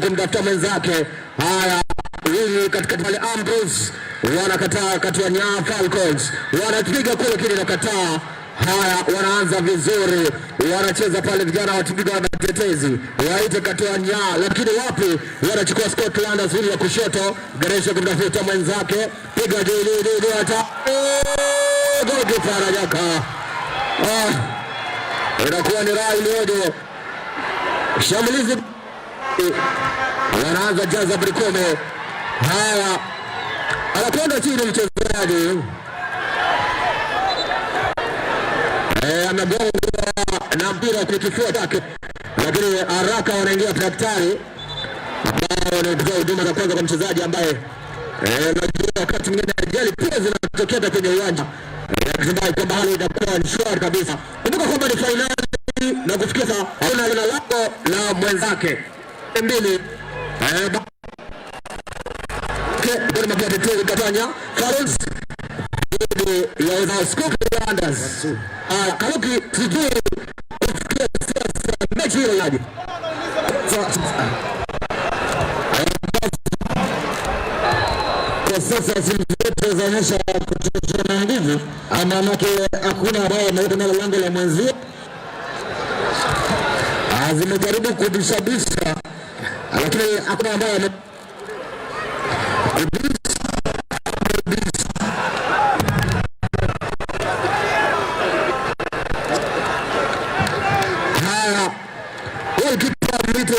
kumtafuta mwenzake. Haya, hili katika pale Ambrose wanakataa katua Nyaa Falcons. Wanapiga kule kile na kataa. Haya, wanaanza vizuri. Wanacheza pale vijana watibiga na tetezi. Waite katua Nyaa, lakini wapi? Wanachukua Scotland azuri ya kushoto. Garesha kumtafuta mwenzake. Piga juu hata. Goli Farajaka. Inakuwa ni Rai Lodo. Shambulizi wanaanza Jaza Brikome. Haya, anakwenda chini mchezaji. Amegongwa na mpira kwa kifua chake, lakini haraka wanaingia daktari ambao wanatoa huduma za kwanza kwa mchezaji ambaye unajua wakati mwingine ajali pia zinatokea kwenye uwanja. Natumai kwamba hali itakuwa ni shwari kabisa. Kumbuka kwamba ni finali na kufikia sasa hauna lina lako la mwenzake. Mbili kwa mabia tetezi katanya Falcons ya wazao Scotlanders. Kaluki sijui kufikia sasa mechi hilo yaje. Kwa sasa zimetoa zaonyesha kutoshana nguvu, maanake hakuna ambaye ameweka nalo lango la mwenzie. Zimejaribu kubishabisha, lakini hakuna ambaye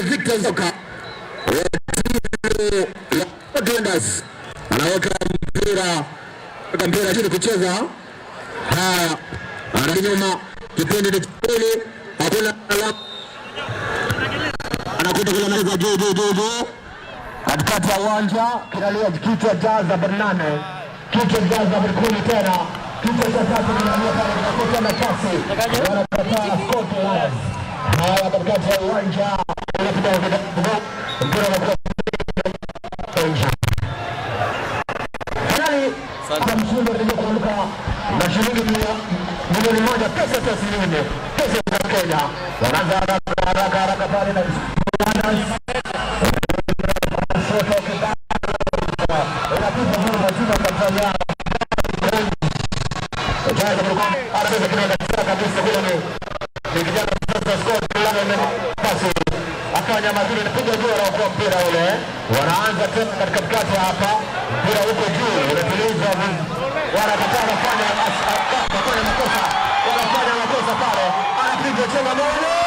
Victor Zoka anaweka mpira chini kucheza. Haya, anarudi nyuma kipindi cha pili, hakuna anakuta kule anaweza juu katikati ya uwanja, kinalia kichwa Jaza Bernane, kichwa Jaza Brikome tena, kichwa cha tatu kinalia pale kwa nafasi, wanakataa Scotland. Haya, katikati ya uwanja mpira unakuwa finali kwa mshindi kuruka na shilingi milioni moja pesa taslimu, pesa za Kenya. Wanaanza haraka pale na afanya mazuri, napiga juu na kwa mpira ule. Wanaanza tena katikati hapa, mpira uko juu, unatuliza wanakataa kufanya makosa pale, anapiga tena moja.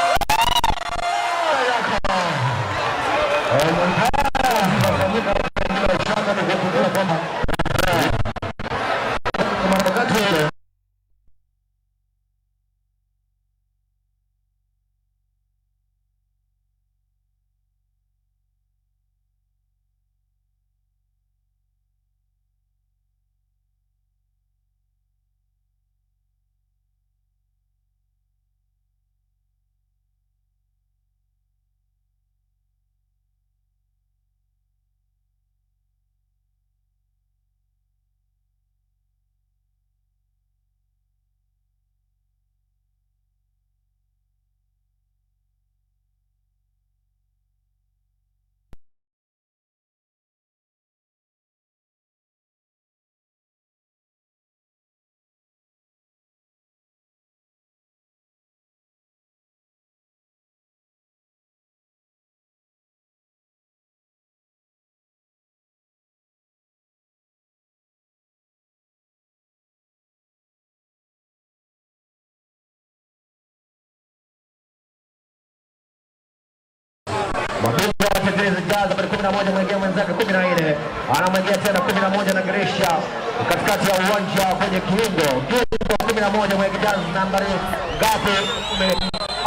Mabingwa watetezi Jaza bali 11 mwingia mwenzake 14. Anamwingia tena 11 na Gresha katikati ya uwanja kwenye kiungo. Kiungo 11 mwingia Jaza nambari ngapi?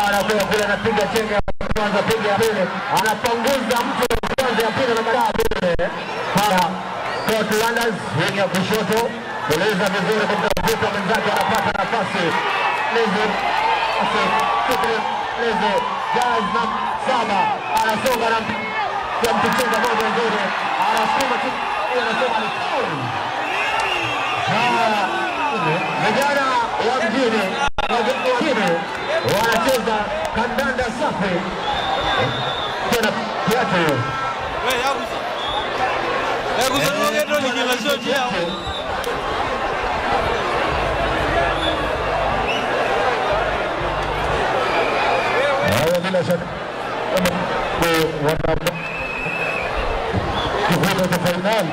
Anakwenda kule anapiga chenga ya kwanza, piga ya pili. Anapunguza mtu kwanza ya pili na baadaye pili. Haya, Scotlanders yenye kushoto. Kueleza vizuri kumtafuta mwenzake, anapata nafasi. Leze Jaza Sama anasonga na mtuchenga moja nzuri, anasoma tu, anasoma ni foul. Vijana wa mjini wanacheza kandanda safi tena kiatu. Wewe yakuza ndio nyingine zote hapo. Bila shaka wana kivuno cha fainali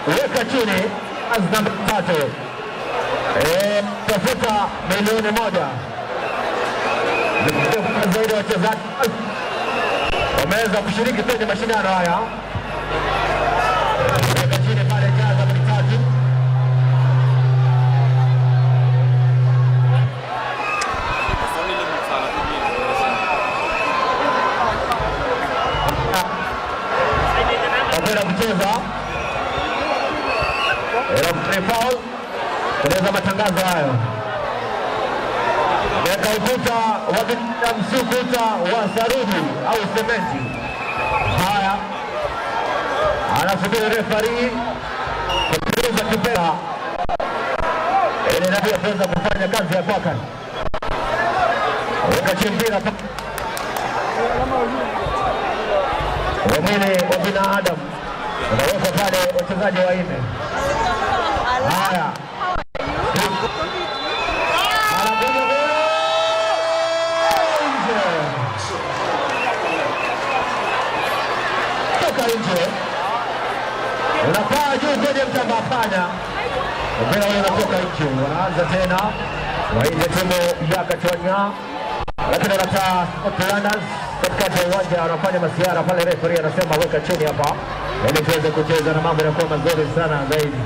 weka chini Azam 3 tafuta milioni 1 zaidi ya wachezaji wameweza kushiriki kwenye mashindano haya. Weka chini pale Azam 3 kucheza foul. Keleza matangazo hayo, weka ukuta wa msukuta wa saruji au sementi. Haya, anasubiri refari kupuliza kipera ili ndio aweze kufanya kazi ya kwake. Weka chini mpira wa mwili wa binadamu unaweka pale wachezaji wanne. Haya, toka nje, unapaa juu kwenye mtamba. Hapana, mpira ule unatoka nje. Wanaanza tena waende timu ya Katwanya, lakini wanataa Atlantas katikati ya uwanja, wanafanya masiara pale. Referee anasema weka chini hapa ili tuweze kucheza na mambo yanakuwa mazuri sana zaidi.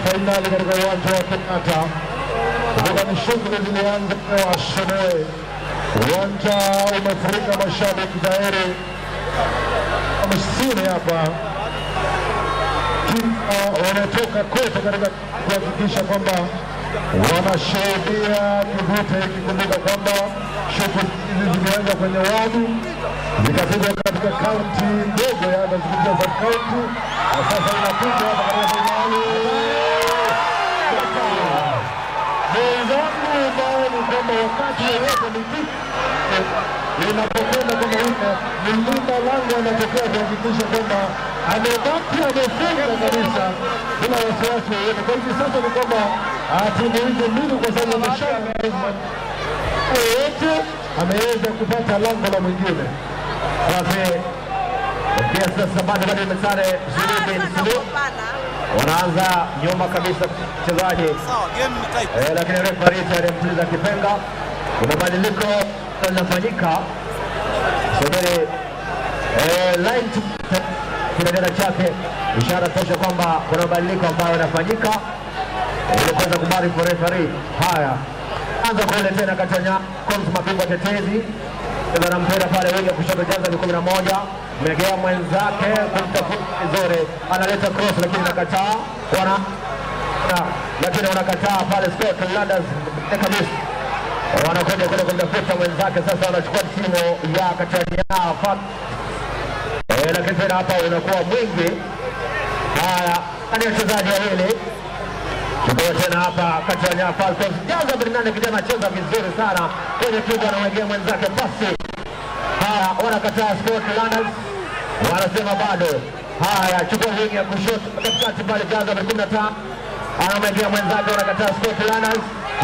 Fainali katika uwanja wa Kenyatta. Kumbuka ni shughuli zilianza leo asubuhi. Uwanja umefurika mashabiki tayari hamsini hapa, wametoka kote katika kuhakikisha kwamba wanashuhudia kivute hiki. Kumbuka kwamba shughuli hizi zimeanza kwenye wadi zikapigwa katika kaunti ndogo ya Zambia za kaunti, na sasa inakuja hapa katika fainali. Mwenzangu ambao ni kwamba wakati wowote inapokwenda kama hivyo, mlinda lango anatokea kuhakikisha kwamba amebaki amefunga kabisa bila wasiwasi wowote. Kwa hivi sasa ni kwamba timu hizo mbili kwa sababu wote ameweza kupata lango la mwingine. Pia sasa bado imesare wanaanza nyuma kabisa mchezaji, lakini referee alimtuliza kipenga. Kuna badiliko linafanyika, subiri line kidedera chake, ishara tosha kwamba kuna badiliko ambayo yanafanyika ili kuweza kubali kwa referee. Haya, anza kule tena Katanya Konzi mapigwa tetezi na mpira pale wengi kushoto jaza ni 11, megea mwenzake kumtafuta vizuri, analeta cross lakini nakataa, lakini wanakataa pale. Scotlanders kabisa wanakuja kule kumtafuta mwenzake. Sasa wanachukua timu ya Katanya lakini tena hapa unakuwa mwingi. Haya, ni wachezaji wawili chukua tena hapa Katanya Falcons. Jaza Bernard kijana anacheza vizuri sana kwenye kiungo, anamwekea mwenzake pasi. Haya, wanakataa Scotlanders, wanasema bado. Haya, chukua wingi ya kushoto katikati pale, Jaza 15 anamwekea mwenzake, wanakataa Scotlanders,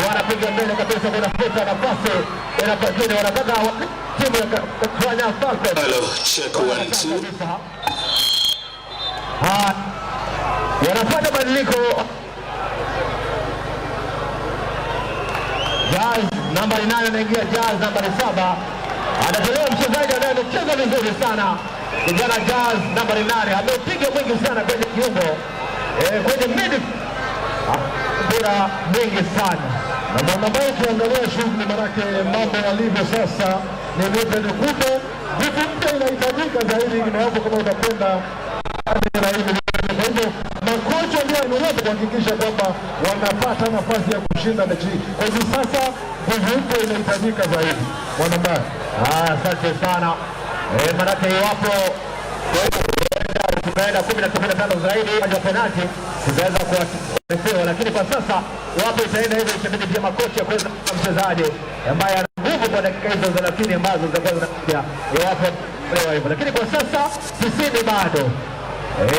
wanapiga mbele kabisa, kuna futa na pasi inapakini, wanataka timu ya Katanya Falcons. Hello, check 1 2. Haya, wanafanya badiliko. Jazz nambari 8 anaingia, Jazz nambari 7 anatolewa mchezaji ambaye amecheza vizuri sana. Kijana Jazz nambari 8 amepiga mwingi sana kwenye kiungo, kwenye mid mpira mwingi sana. Na mambo ukiangalia shughuli manake mambo yalivyo sasa ni vipi ni kumbe vipi mpya inahitajika zaidi na hapo kama utakwenda na hivi. Kwa hivyo makocha ndio wanaweza kuhakikisha kwamba wanapata nafasi ya kushinda mechi. Kwa hivyo sasa vipi mpya inahitajika zaidi. Mwanambari. Asante sana. Manake iwapo tukaenda 15 zaidi ya penalti tutaweza kuarifiwa, lakini kwa sasa wapo itaenda hivyo, itabidi pia makocha kuweza mchezaji ambaye ana nguvu kwa dakika hizo 30 ambazo zitakuwa zinakuja iwapo leo hivyo, lakini kwa sasa 90 bado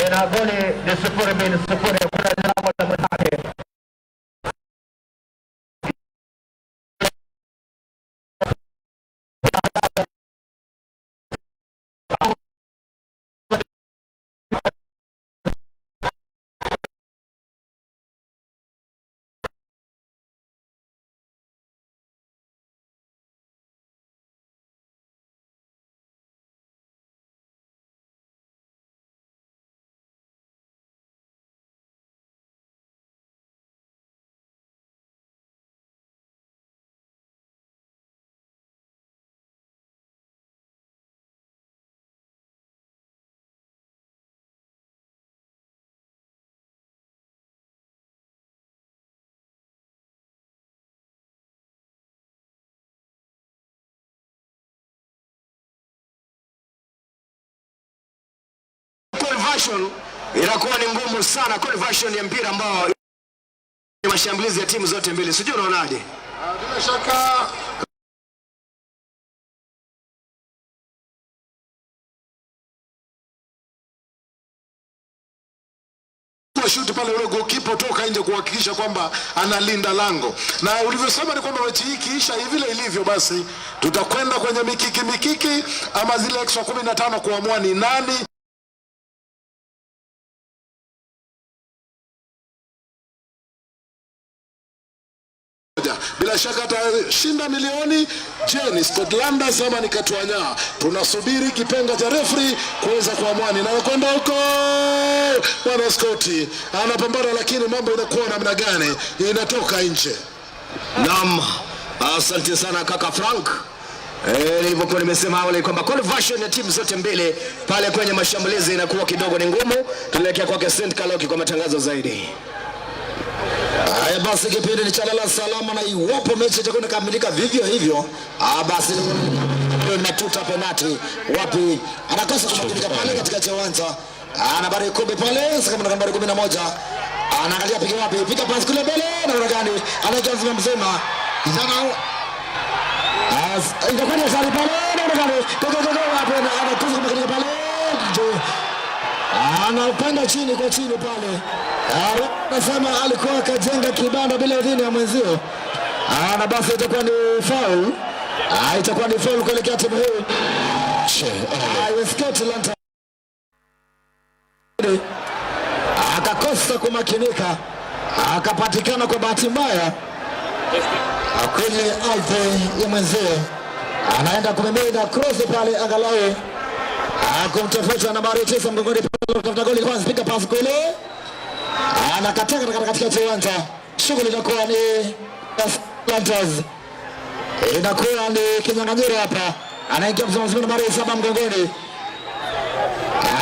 na goli ni 0-0 kuna jambo la mwenzake. Conversion inakuwa ni ngumu sana, conversion ya mpira ambao ni mashambulizi ya timu zote mbili. Sijui unaonaje? Bila shaka shuti pale ule goalkeeper toka nje kuhakikisha kwamba analinda lango. Na ulivyosema ni kwamba mechi hii ikiisha vile ilivyo, basi tutakwenda kwenye mikiki ama zile extra 15 kuamua ni nani bila shaka atashinda milioni. Je, ni Scotlanders ama ni Katwanya? Tunasubiri kipenga cha referee kuweza kuamua ni na kwenda huko. Bwana Scotty anapambana, lakini mambo inakuwa namna gani? Inatoka nje. Naam, asante sana kaka Frank. Nilivyokuwa nimesema awali kwamba conversion ya timu zote mbili pale kwenye mashambulizi inakuwa kidogo ni ngumu. Tunaelekea kwake St. Kaloki kwa matangazo zaidi. Haya basi, kipindi ni cha lala salama, na iwapo mechi itakwenda kamilika vivyo hivyo, basi matuta penalti wapi anakosa kumakinika pale katika kiwanja. Nambari 10 pale sasa, kama nambari 11 anaangalia piga wapi, piga pasi kule mbele na gani anaanza mzima kijana inakuwa ni sari pale na gani gogo wapi anakosa kumakinika pale, anapanda chini kwa chini pale. Anasema alikuwa kajenga kibanda bila idhini ya mwenzio. Na basi itakuwa ni foul. Itakuwa ni foul kuelekea timu hii. Scotland akakosa kumakinika, akapatikana kwa bahati mbaya kwenye ardhi ya mwenzio. Anaenda kumimina cross pale, angalau kumtafuta nambari 9 mgongoni pale, kutafuta goli kwanza, piga pasi kule. Anakataka katika kiwanja. Shughuli inakuwa ni Planters. Inakuwa ni kinyang'anyiro hapa. Anaingia mzima nambari 7 mgongoni.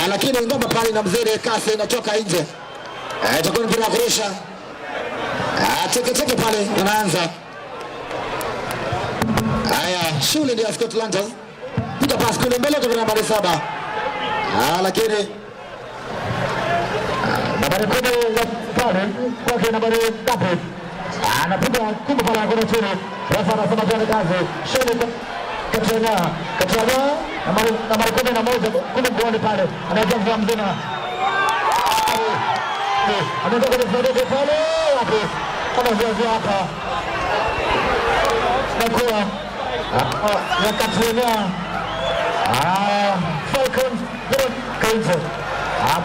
Lakini ngoma pale na mzee kasi inatoka nje. Itakuwa ni mpira wa kurusha. Teke pale inaanza. Haya, shughuli ndio Scotland. Piga pasi kule mbele kwa nambari 7. Lakini nambari 10 pale kwa nambari 3 anapiga kumbe pale kwa chini. Sasa anasema jana kazi shule Katwanya nambari 11 kumbe mgoni pale anaanza mzima anaanza kwa pale hapo kama vile hapa nakuwa ya Katwanya Falcons Kainzo.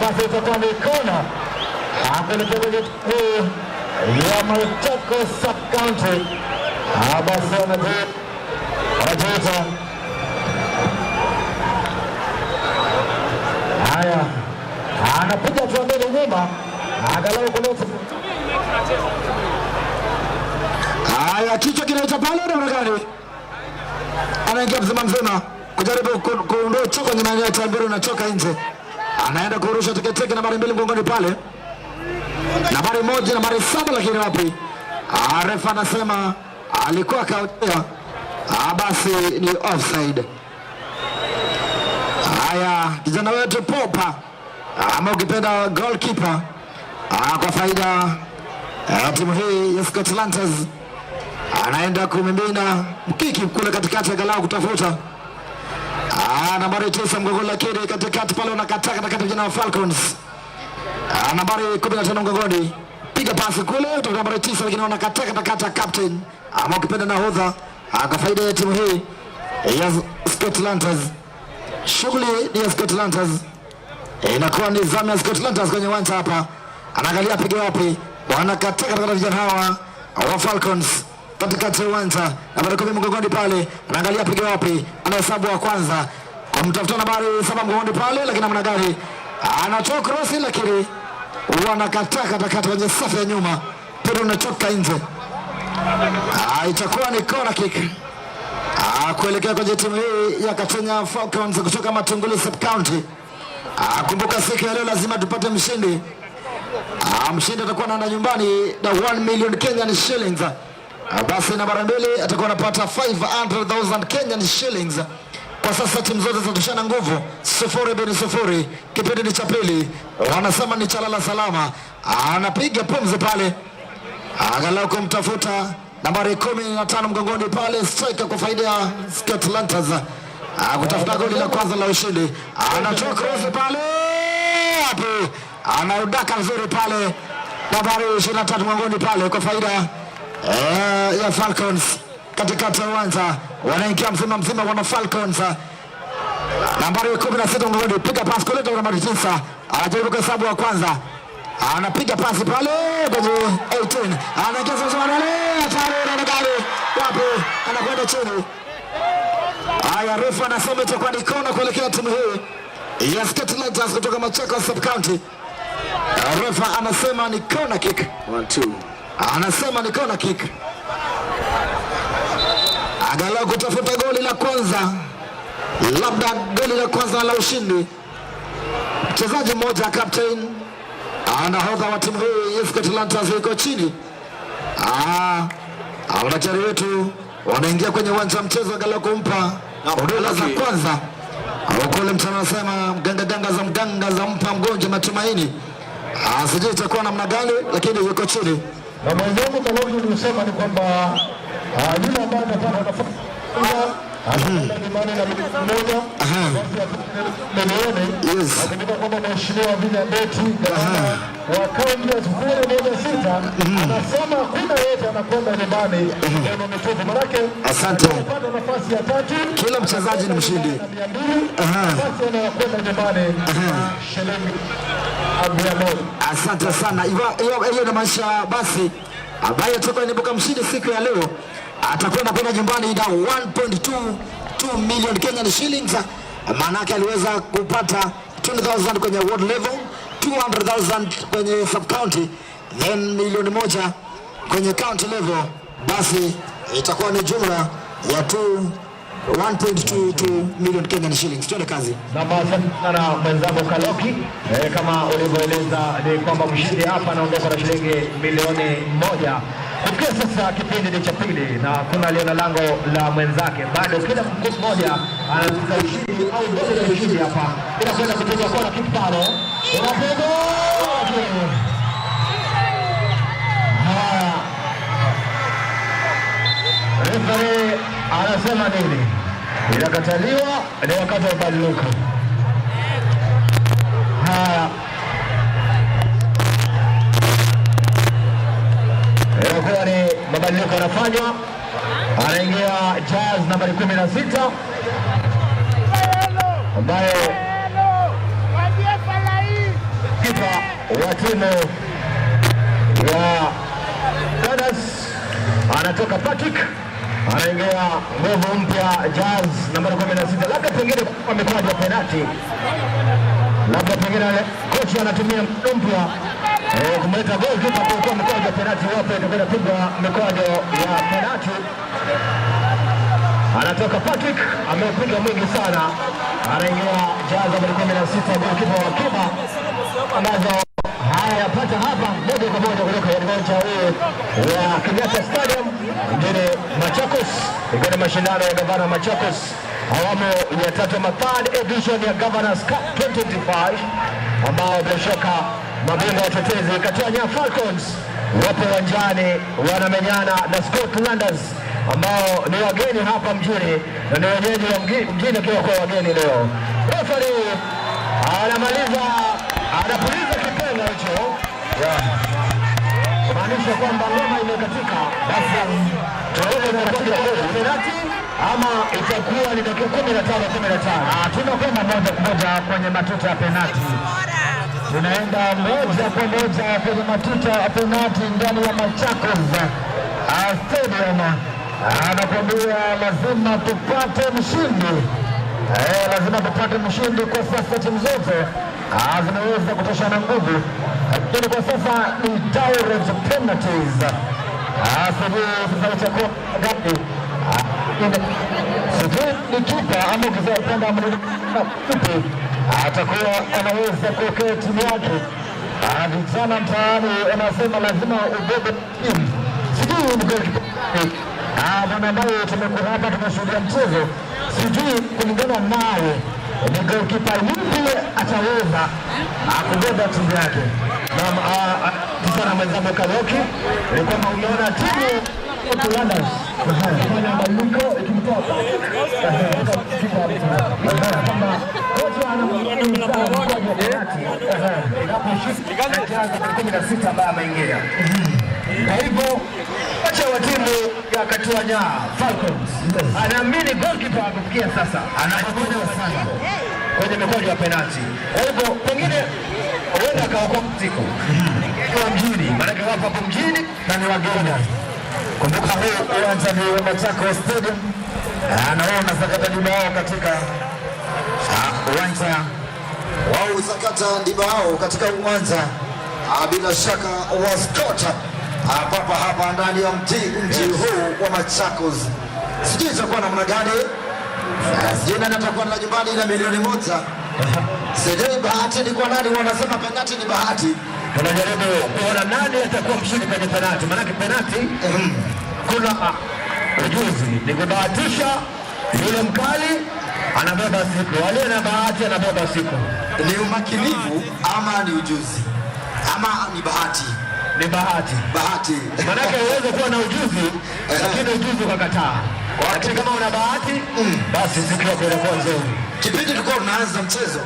Basi itakuwa ni kona kuelekea kwenye ya Machakos Sub-County. Basi wanajiita haya, anapiga hatua mbele nyuma, angalau kuleta Haya, kichwa kinaita pale na gani? Anaingia mzima kujaribu kuondoa choko kwenye maeneo ya Tambiro na choka nje. Anaenda kurusha teketeke nambari 2 mgongoni pale. Nambari 1 nambari 7 lakini wapi? Refa anasema alikuwa kautia. Basi ni offside. Haya, kijana wetu Popa ama ukipenda goalkeeper kwa faida timu hii ya Scotland anaenda kumimina mkiki kule katikati ya galau kutafuta nambari 9 mgongoni lakini katikati pale unakataka katikati vijana wa Falcons. Nambari 15 mgongoni piga pasi kule kutoka nambari 9 lakini unakataka katikati captain ama ukipenda nahodha kwa faida ya timu hii ya Scotland. Shughuli ya Scotland inakuwa ni zamu ya Scotland kwenye uwanja hapa. Anaangalia piga wapi? Wanakataka katika vijana hawa wa Falcons katikati ya uwanja. Nambari 10 mgongoni pale. Anaangalia piga wapi? Anahesabu wa kwanza. Kumtafuta nambari 7 mgongoni pale lakini namna gani? Anatoa cross lakini wanakataka katikati kwenye safu ya nyuma. Pia unatoka nje. Itakuwa ni corner kick. Kuelekea kwenye timu hii ya Kenya Falcons kutoka Matungulu Sub County. Kumbuka siku ya leo lazima tupate mshindi. Mshindi atakuwa anaenda nyumbani na 1 million Kenyan shillings. Basi nambari 2 atakuwa anapata 500,000 Kenyan shillings. Kwa sasa timu zote zinatoshana nguvu 0-0. Kipindi cha pili wanasema ni chalala salama. Anapiga pumzi pale. Angalau kumtafuta nambari 15 mgongoni pale striker kwa faida ya Scotland kutafuta goli la kwanza la ushindi. Anatoa cross pale hapo, anaudaka vizuri pale nambari 23 mgongoni pale kwa faida ya Falcons katikati ya uwanja. Wanaingia mzima wana Falcons. Nambari 16 mgongoni piga pass kule kwa nambari 9. Anajaribu kuhesabu wa kwanza. Anapiga pasi pale kwenye 18. Anaingiza mzima hatari na gari. Wapi? Anakwenda chini. Haya, refa anasema itakuwa ni kona kuelekea timu hii ya Scotland kutoka Machakos Sub County. Refa anasema ni corner kick. 1-2. Anasema ni corner kick. Angalau kutafuta goli la kwanza. Labda goli la kwanza la ushindi. Mchezaji mmoja captain anahodha wa timu hii ya Scotland yuko chini. Wanachari wetu wanaingia kwenye uwanja wa mchezo angalau kumpa huduma za kwanza. Kule mtano anasema mganga za mpa mgonjwa matumaini. Sijui itakuwa namna gani lakini yuko chini. Na mwenzangu Kalonzo nilisema ni kwamba yule ambaye anataka nafasi anaenda nyumbani na mmoja milioni. Nakumbuka kwamba mheshimiwa William Beti wa kaunti ya 016 anasema hakuna yeyote anakwenda nyumbani ndio mtoto marake. Asante. Anapata nafasi ya 3. Kila mchezaji ni mshindi. Sasa anakwenda nyumbani shilingi 100. Asante sana. Hiyo inamaanisha basi ambaye atakuwa anibuka mshindi siku ya leo atakwenda kwenda nyumbani na 1.22 million Kenyan shillings. Maana yake aliweza kupata 20,000 kwenye world level, 200,000 kwenye sub county, then milioni 1 kwenye county level. Basi itakuwa ni jumla ya 1.22 million Kenyan shillings. Tuende kazi. Na mwenzangu Kaloki, kama ulivyoeleza ni kwamba mshindi hapa anaondoka na shilingi milioni 1. Kufikia sasa kipindi ni cha pili na kuna aliona lango la mwenzake. Bado kila mkuu mmoja anataka ushindi au goli la ushindi hapa. Inakwenda kutoka kwa kick pale. Unapiga. Referee anasema nini? Inakataliwa, ni wakati wa badiliko. Haya. Inakuwa ni mabadiliko yanafanywa. Anaingia Jazz nambari 16 ambaye kipa wa timu ya Dadas anatoka Patrick, anaingia nguvu mpya Jazz nambari 16. Labda pengine amekwaje penalty, labda pengine kocha anatumia mpya kumleta goalkeeper kwa mkojo wa penalti wote ndio pigwa mkojo ya penalti. Anatoka Patrick, amepiga mwingi sana. Anaingia jaza nambari 16 goalkeeper wa Cuba. Anazo haya pata hapa moja kwa moja kutoka uwanja huu wa Kenyatta Stadium mjini Machakos. Iko mashindano ya Gavana Machakos awamu ya 3 third edition ya Governors Cup 2025 ambao bila shaka mabingwa watetezi Katuanya Falcons wapo uwanjani wanamenyana na Scotlanders ambao ni wageni hapa mjini na ni wenyeji wa mjini kwa wageni leo. Referee anamaliza, anapuliza kipenga hicho. Maanisha kwamba ngoma imekatika, basi tuone inakuja penalti ama itakuwa ni dakika 15. Tunakwenda moja kwa moja kwenye matuta ya penalti. Tunaenda moja kwa moja kwenye matuta ya penalti ndani ya Machakos Stadium. Anakwambia lazima tupate mshindi. Lazima tupate mshindi. Kwa sasa timu zote zinaweza kutoshana nguvu, lakini kwa sasa ni direct penalties. Sijui itakuwa ngapi, sijui ni kipa ama ukipenda mfupi atakuwa anaweza kuokea timu yake. Vijana mtaani wanasema lazima ubebe timu. Sijui ni bwana ambaye tumekuwa hapa tunashuhudia mchezo, sijui kulingana nawe ni goalkeeper yupi ataweza kubeba timu yake. Na sana mwenzangu Kaloki ni kwamba umeona timu Scotlanders kufanya mabadiliko ikimtoa kama kocha anamwambia kwa 16 ambaye ameingia. Kwa hivyo kocha wa timu ya Katuanya Falcons anaamini goalkeeper kufikia sasa anapamoja sana kwenye mikojo ya penalti. Kwa hivyo pengine huenda akaokoa siku kwa mjini, maana wapo hapo mjini na ni wageni. Kumbuka huu uwanja ni wa Machakos Stadium, na wao wanasakata dimba wao katika uwanja wao usakata dimba wao katika uwanja bila shaka wa Scott hapa ndani ya mji huu wa Machakos. Sijui itakuwa namna gani, sijui nani atakuwa na nyumbani na milioni 1. Sijui bahati ni kwa nani, wanasema penalti ni bahati. Tunajaribu kuona nani atakuwa mshindi kwenye penalti, maana penalti kuna ujuzi, ni kubahatisha. Yule mkali anabeba siku, wale na bahati anabeba siku. Ni umakinifu ama ni ujuzi ama ni bahati? Ni bahati. Bahati. Manake uweze kuwa na ujuzi lakini ujuzi ukakataa. Wakati kama una bahati basi siku yako inakuwa nzuri. Kipindi tulikuwa tunaanza mchezo,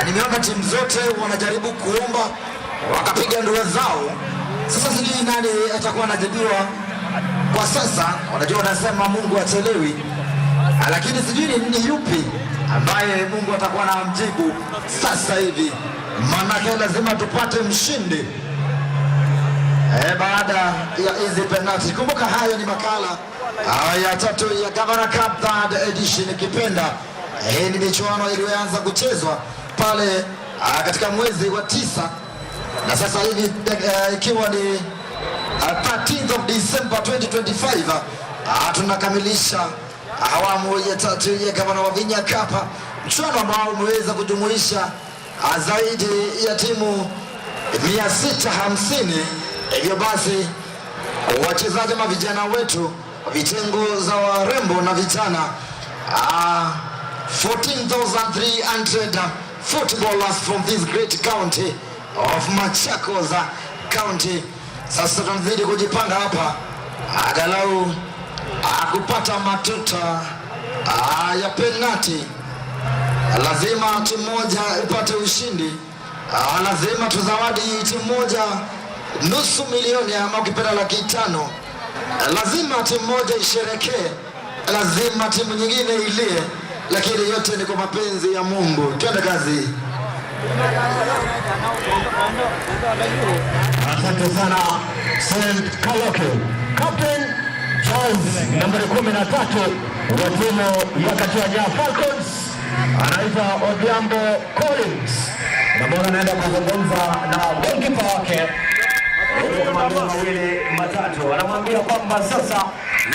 nimeona timu zote wanajaribu kuomba, wakapiga nduru zao. Sasa sijui nani atakuwa anajibiwa kwa sasa. Wanajua wanasema Mungu achelewi, lakini sijui ni yupi ambaye Mungu atakuwa anamjibu sasa hivi. Maana lazima tupate mshindi baada ya hizi penalti. Kumbuka hayo ni makala ya 3 ya Governor Cup 3rd edition ikipenda. Hii ni michuano iliyoanza kuchezwa pale katika mwezi wa 9 na sasa hivi ikiwa ni 13th of December 2025 tunakamilisha awamu ya 3 ya Governor Wavinya Cup, mchuano ambao umeweza kujumuisha zaidi ya timu 650. Hivyo basi wachezaji ma vijana wetu vitengo za warembo na vijana 14,300 footballers from this great county of Machakos County. Sasa tunazidi kujipanga hapa angalau kupata matuta ya penalti. Lazima timu moja ipate ushindi, lazima tuzawadi timu moja nusu milioni ama ukipenda $500,000. Lazima timu moja isherekee, lazima timu nyingine ilie, lakini yote ni kwa mapenzi ya Mungu. Twende kazi. Asante sana St. Kaloke. Captain Charles nambari 13 wa timu ya Katuanya Falcons anaitwa Odhiambo Collins. na bora anaenda kuzungumza na goalkeeper wake mambo mawili matatu, anamwambia kwamba sasa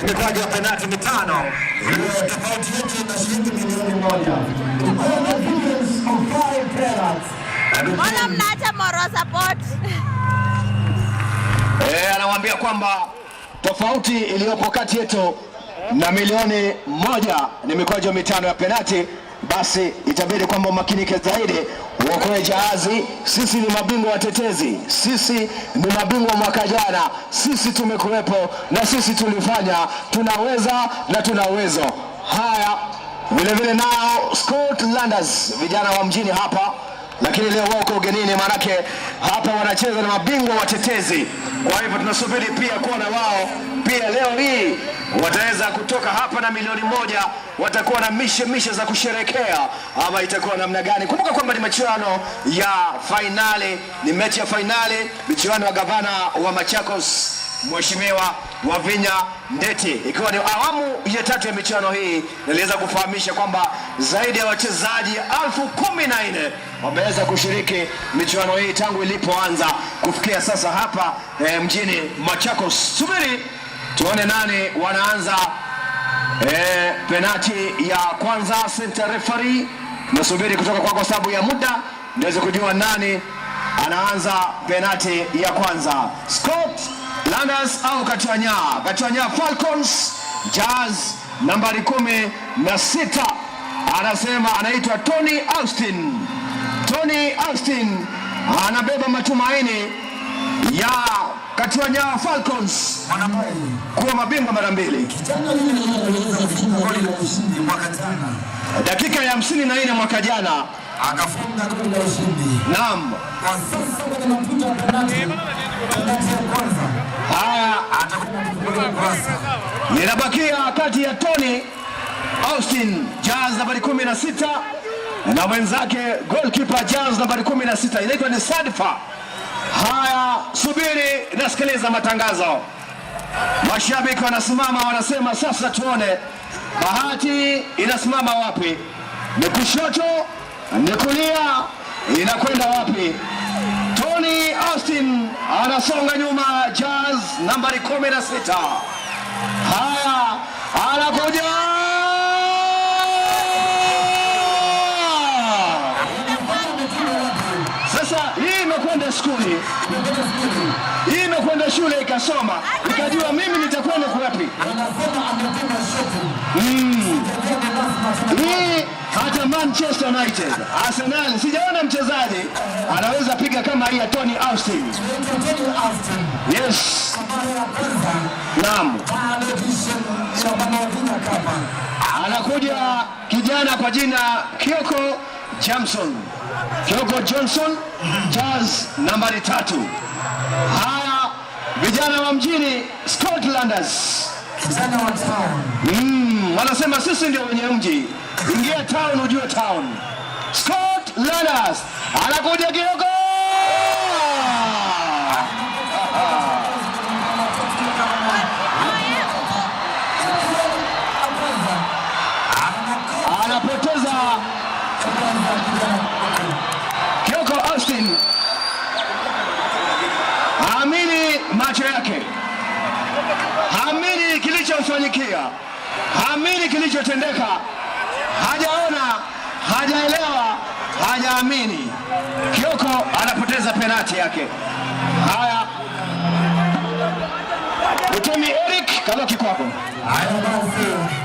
mikwaju ya penalti mitano tofauti yetu na shilingi milioni 1. Mbona mnaacha Moro support? Anamwambia kwamba tofauti iliyopo kati yetu na milioni 1 ni mikwaju mitano ya penalti. Basi itabidi kwamba umakinike zaidi, uokoe jahazi. Sisi ni mabingwa watetezi, sisi ni mabingwa mwaka jana, sisi tumekuwepo na sisi tulifanya, tunaweza na tuna uwezo. Haya, vile vile nao Scotlanders, vijana wa mjini hapa, lakini leo wako ugenini, manake hapa wanacheza na mabingwa watetezi. Kwa hivyo tunasubiri pia kuona wao pia leo hii wataweza kutoka hapa na milioni 1, watakuwa na mishe za kusherekea ama itakuwa namna gani? Kumbuka kwamba ni michuano ya finali, ni mechi ya finali, michuano ya gavana wa Machakos Mheshimiwa Wavinya Ndeti, ikiwa ni awamu ya 3 ya michuano hii. Niliweza kufahamisha kwamba zaidi ya wachezaji 14,000 wameweza kushiriki michuano hii tangu ilipoanza kufikia sasa hapa mjini Machakos. Subiri tuone nani wanaanza penalti ya kwanza. Center referee nasubiri kutoka kwa sababu ya muda niweze kujua nani anaanza penalti ya kwanza, Scotlanders au Kachwanya Falcons. Jazz nambari 16 anasema anaitwa Tony Austin. Tony Austin anabeba matumaini ya Kachwanya Falcons kuwa mabingwa mara 2. Dakika ya 54 mwaka jana akafunga goli la ushindi. Naam. Kwa sasa kwenye mapito ya penalti ya kwanza. Haya, atakwenda kufunga kurasa. inabakia kati ya Tony Austin, Jazz nambari 16 na mwenzake goalkeeper Jazz nambari 16, inaitwa ni Sadfa. Haya, subiri nasikiliza matangazo. Mashabiki wanasimama, wanasema sasa tuone bahati inasimama wapi, ni kushoto, ni kulia, inakwenda wapi? Tony Austin anasonga nyuma, Jazz nambari 16. Haya, anakuja sasa. Hii imekwenda skuli, hii imekwenda shule, ikasoma, ikajua mimi nitakwenda kuwapi. Hii hata Manchester United, Arsenal, sijaona mchezaji anaweza piga kama hii ya Tony Austin. Yes. Naam. Anakuja kijana kwa jina Kioko Johnson, Jazz nambari 3. Haya, vijana wa mjini Scotlanders, Kijana wa town. Wanasema sisi ndio wenye mji. Ingia town ujue town. Scotlanders anakuja Kioko. Anapoteza Kioko Austin. Haamini macho yake, haamini kilichomfanyikia, haamini kilichotendeka, hajaona, hajaelewa, hajaamini. Kioko anapoteza penalti yake. Haya, Utemi Eric Kaloki kwako. Haya basi.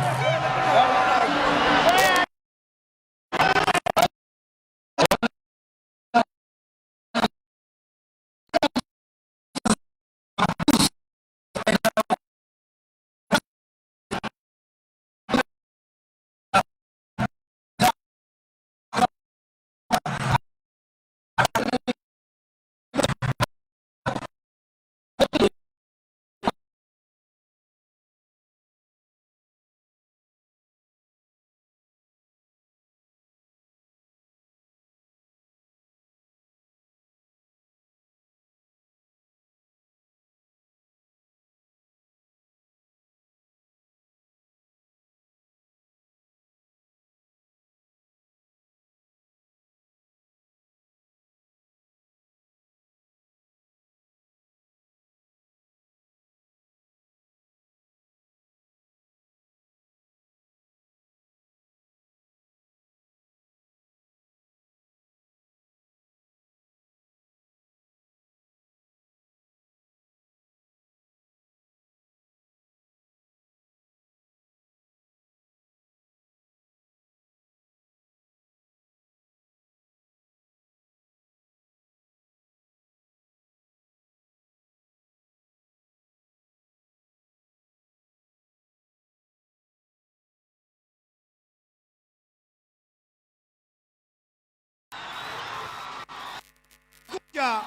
kucha,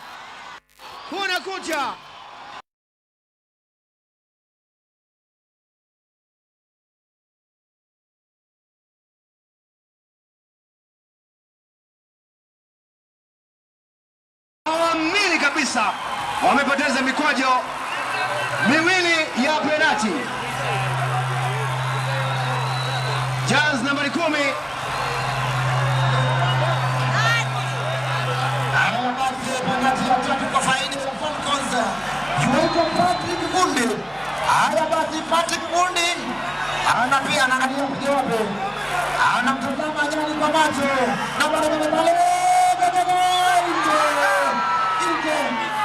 kuna kucha. Hawamini kabisa, wamepoteza mikwaju miwili ya penalti. Jazz nambari 10 penalti ya tatu kwa faida ya Falcons. Yuko Patrick Mundi. Haya basi Patrick Mundi pia anaangalia mpira wapi. Anamtazama jani kwa macho. Na pale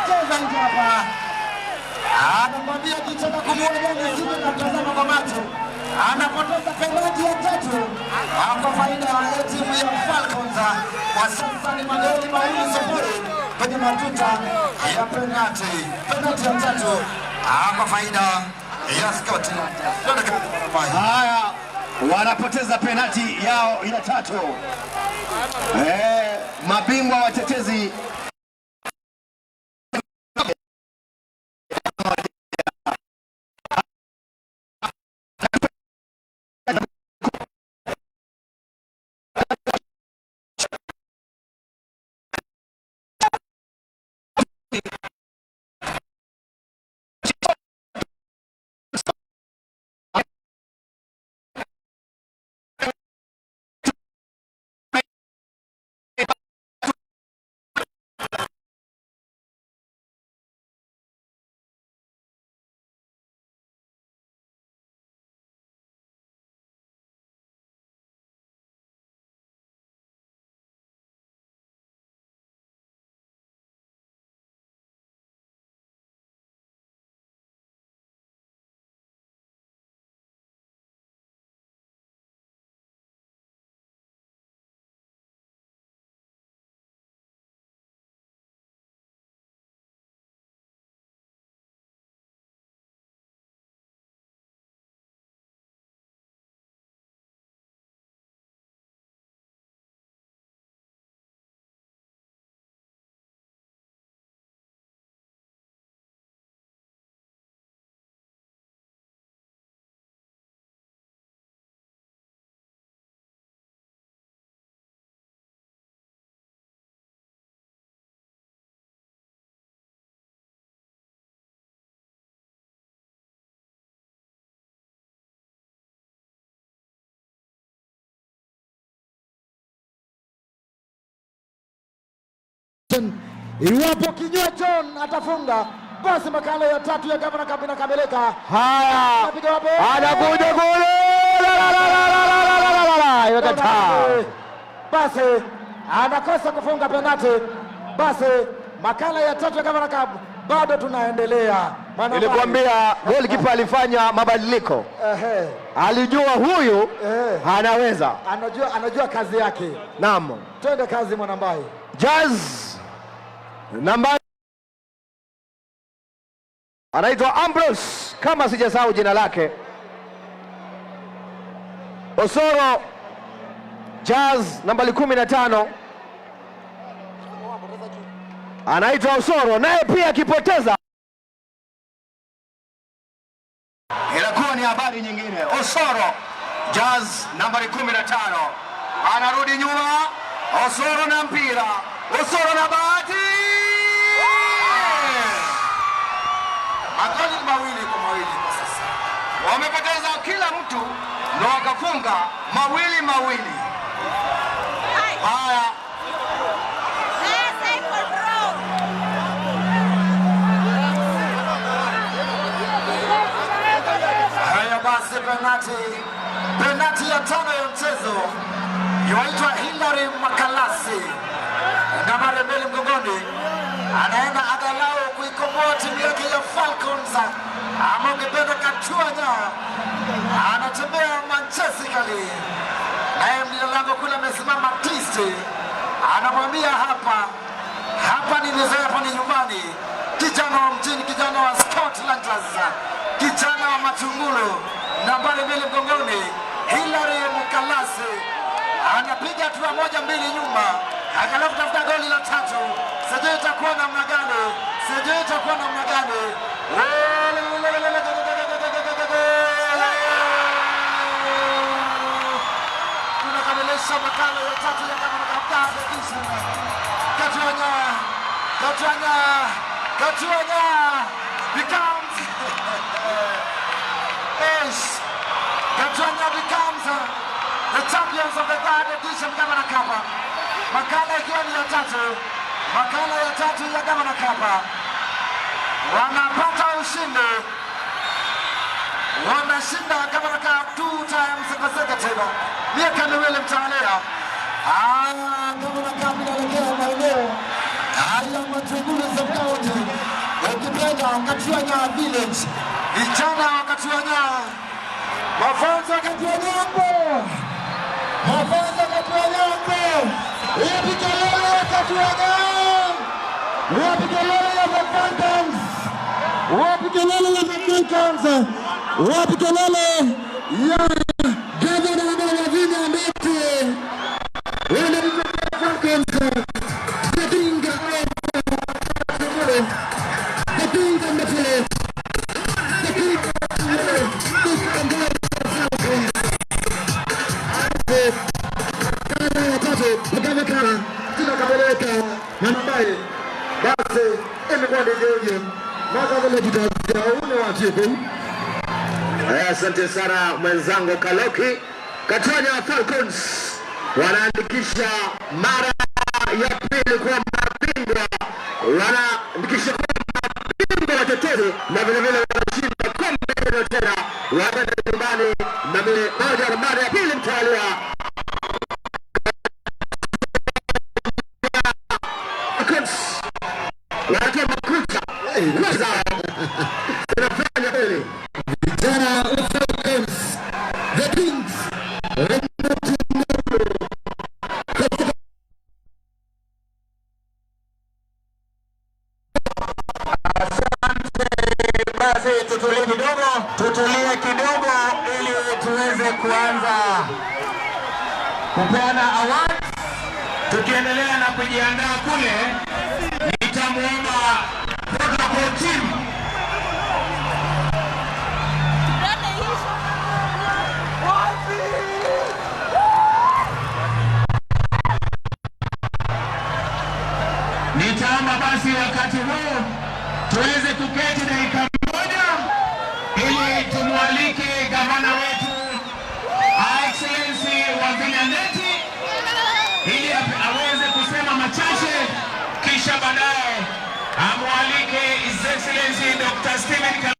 cheza nje hapa. Anamwambia kichaka kumuona jani sije kumtazama kwa macho. Anapoteza penalti ya tatu kwa faida ya timu ya Falcons. Kwa sasa ni magoli 2-0 kwenye matuta ya penalti. Penalti ya tatu kwa faida ya Scotland. Haya, wanapoteza penalti yao ya tatu. Mabingwa watetezi iwapo kinywa John atafunga basi makala ya tatu ya Gavana Cup inakamilika. Haya, anakuja kule, imekataa, basi anakosa kufunga penalti. Basi makala ya tatu ya Gavana Cup bado tunaendelea. Nilikwambia goalkeeper alifanya mabadiliko. Alijua huyu anaweza, anajua kazi yake. Naam, twende kazi Mwanambai. Jazz nambari anaitwa Ambrose kama sijasahau jina lake. Osoro, Jazz nambari 15 anaitwa Osoro, naye pia akipoteza inakuwa ni habari nyingine. Osoro, Jazz nambari 15 anarudi nyuma. Osoro na mpira, Osoro na bahati. Magoli 2-2 kwa sasa. Wamepoteza kila mtu na wakafunga 2-2. Haya. Haya basi penalti ya tano ya mchezo yaitwa Hilary Makalasi. Nambari 2 mgongoni. Anaenda angalau kuikomboa timu yake ya Falcons. Ama ungependa Katuanya. Anatembea Manchester. Naye mlinda lango kule amesimama tisti. Anamwambia hapa ni nizoea, hapa ni nyumbani. Kijana wa mjini, kijana wa Scotland, kijana wa Matungulu. Nambari 2 mgongoni. Hilary Makalasi anapiga hatua 1-2 nyuma. Angalau kutafuta goli la tatu. Sijui itakuwa namna gani. Sijui itakuwa namna gani. Tunakamilisha makala ya tatu ya kama nakapata kisha. Katuanya becomes Katuanya becomes the champions of the third edition Gavana Cup. Makala ikiwa ni ya tatu. Makala ya tatu ya Gavana Cup. Wanapata ushindi. Wanashinda Gavana Cup 2 times consecutive. Miaka miwili mtawalia. Gavana Cup inaelekea maeneo haya Matungulu za kaunti. Ukipenda Katuanya Village. Vijana wa Katuanya. Mafunzo Katuanya hapo. Mafunzo Katuanya hapo. Wapi kelele ya Katuanya? Wapi kelele ya The Phantoms? Wapi kelele ya The Phantoms? Wapi kelele ya Gavana wa Vinya Ndeti? Wale The Phantoms. Katinga mbele. Asante sana mwenzangu Kaloki. Katuanya Falcons wanaandikisha mara ya pili kwa mabingwa. Wanaandikisha kwa mabingwa watetezi na vile vile wanashinda kombe hilo tena. Wanaenda nyumbani na moja mara ya pili mtawalia. Wanatoa makucha. Kwanza tunafanya hili. Vijana wa Falcons, the Kings, tutulie kidogo ili tuweze kuanza kupeana awards. Tukiendelea na kujiandaa kule, nitamuomba protocol team nitaomba basi wakati huu tuweze kuketi dakika moja ili tumwalike gavana wetu Excellency wa Vinya Ndeti ili aweze kusema machache, kisha baadaye amwalike His Excellency Dr. Stephen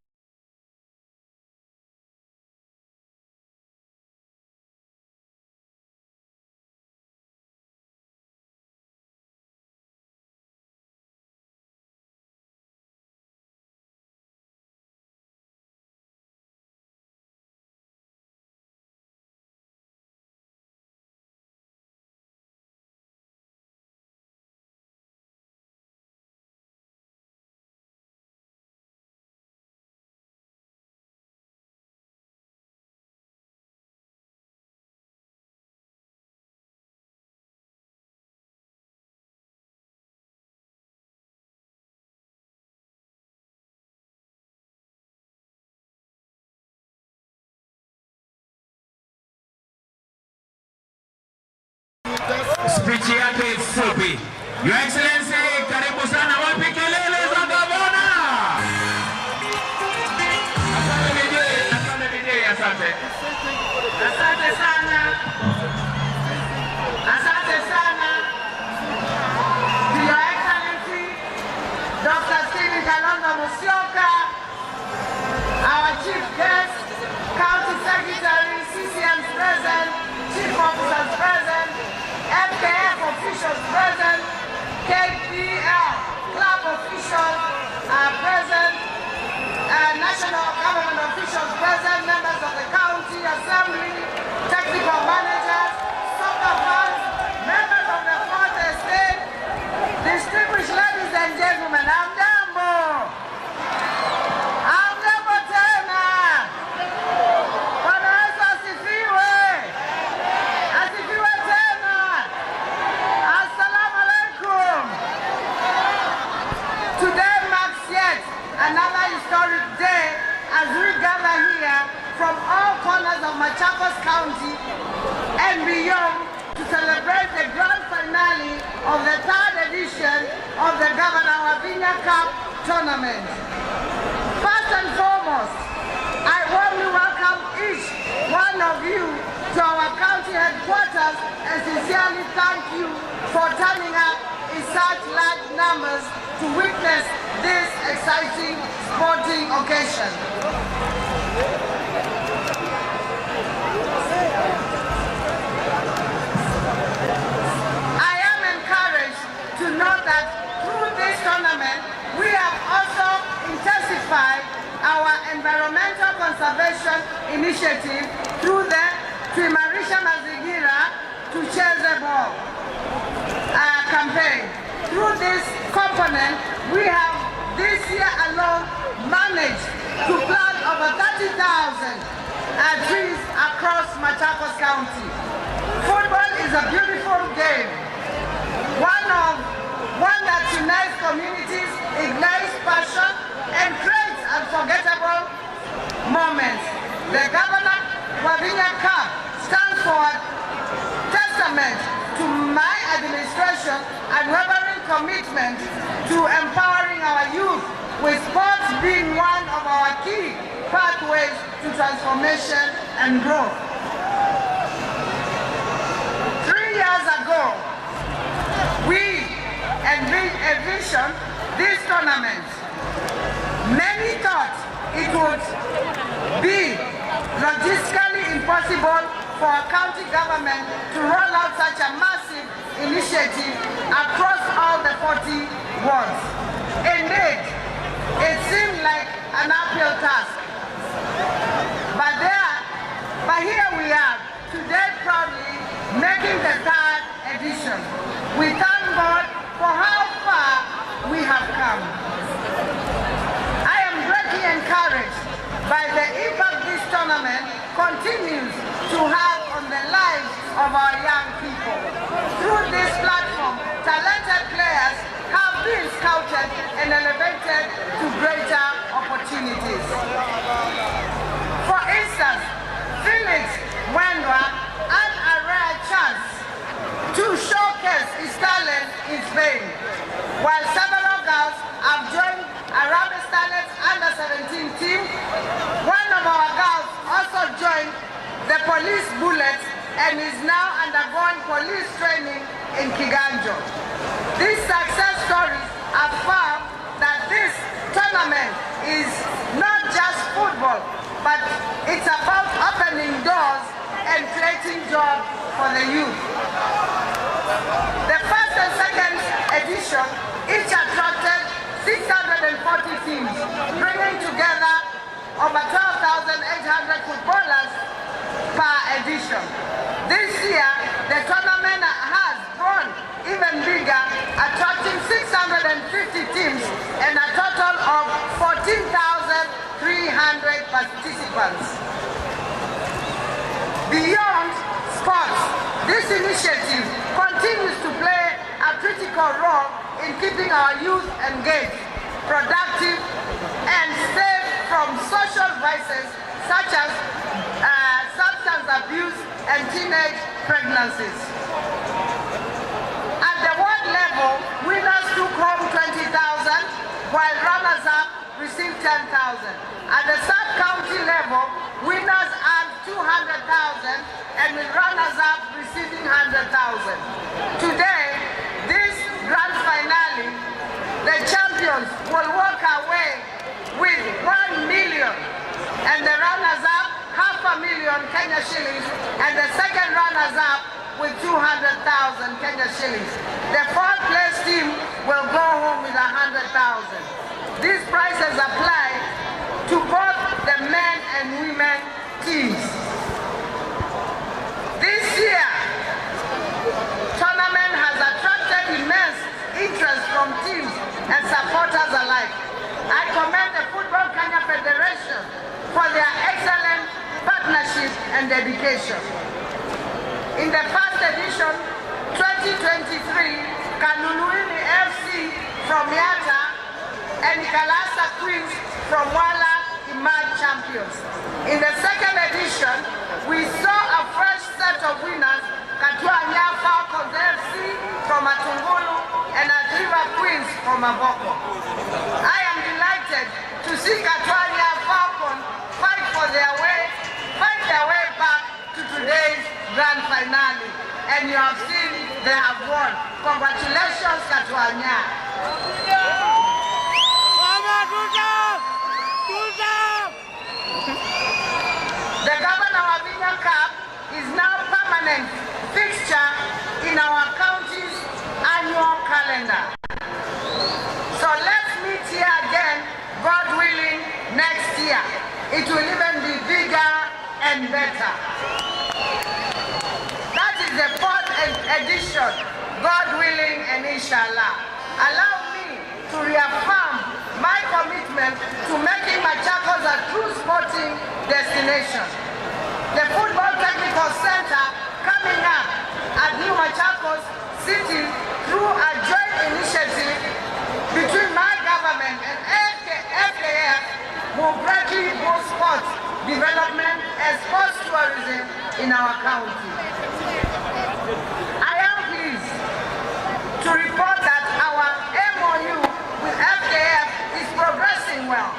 speech yake fupi. Your Excellency, karibu sana. Wapi kelele za gavana? Asante. Asante sana. Asante sana. Your Excellency, Dr. Stephen Kalonzo Musyoka, our chief guest, County Secretary, CCM's present, Chief Officers present, FKF officials present, KPL club officials are present, national government officials present, members of the county assembly, technical managers, soccer fans, members of the fourth estate, distinguished ladies and gentlemen, hamjambo. Hamjambo tena. Bwana Yesu asifiwe. Asifiwe tena. Assalamu from all corners of Machakos County and beyond to celebrate the grand finale of the 3rd edition of the Governor Wavinya Cup tournament. First and foremost, I warmly welcome each one of you to our county headquarters and sincerely thank you for turning up in such large numbers to witness this exciting sporting occasion. I am encouraged to note that through this tournament, we have also intensified our environmental conservation initiative through the Tuimarisha Mazingira Tucheze Ball campaign. Through this component, we have this year alone managed to plant over 30,000 trees across Machakos County. Football is a beautiful game, one that unites communities, ignites passion, and creates unforgettable moments. The Governor Wavinya Cup stands for a testament to my administration unwavering commitment to empowering our youth, with sports being one of our key pathways to transformation and growth. 3 years ago, we envisioned this tournament. Many thought it would be logistically impossible for a county government to roll out such a massive initiative across all the 40 wards. Indeed, it seemed like an uphill task. But here we are, today proudly making the 3rd edition. We thank God for how far we have come. I am greatly encouraged by the impact this tournament continues to have on the lives of our young people. Through this platform, talented players have been scouted and elevated to greater opportunities. For instance, Felix Wendwa had a rare chance to showcase his talent in Spain, while several girls have joined Arabic Starlets under-17 team. One of our girls also joined the Police Bullets and is now undergoing police training in Kiganjo. These success stories affirm that this tournament is not just football, but it's about opening doors and creating jobs for the youth. The first and second edition each attracted 640 teams, bringing together over 12,800 footballers per edition. This year, the tournament has grown even bigger, attracting 650 teams and a total of 14,300 participants. Beyond sports, this initiative continues to play a critical role in keeping our youth engaged, productive, and safe from social vices such as substance abuse and teenage pregnancies. At the world level, winners took home 20,000, while runners-up received 10,000. At the sub-county level, winners earned 200,000, and the runners-up receiving 100,000. Today, this grand finale, the champions will walk away with 1 million, and the runners-up 500,000 Kenya shillings, and the second runners-up with 200,000 Kenya shillings. The fourth place team will go home with 100,000. These prizes apply to both the men and women teams. This year, tournament has attracted immense interest from teams and supporters alike. I commend the Football Kenya Federation for their excellent partnership and dedication. In the first edition, 2023, Kanuluini FC from Yatta and Kalasa Queens from Wala emerged champions. In the second see Katwanya Falcon fight their way back to today's grand finale. And you have seen they have won. Congratulations, Katwanya. The Governor Wavinya Cup is now permanent fixture in our county's annual calendar. So let's meet here again, God willing, next year. It will even be bigger and better. That is the 4th edition, God willing and inshallah. Allow me to reaffirm my commitment to making Machakos a true sporting destination. The Football Technical Center coming up at New Machakos City through a joint initiative between my government and FKF will greatly boost sports development and sports tourism in our county. I am pleased to report that our MOU with FKF is progressing well.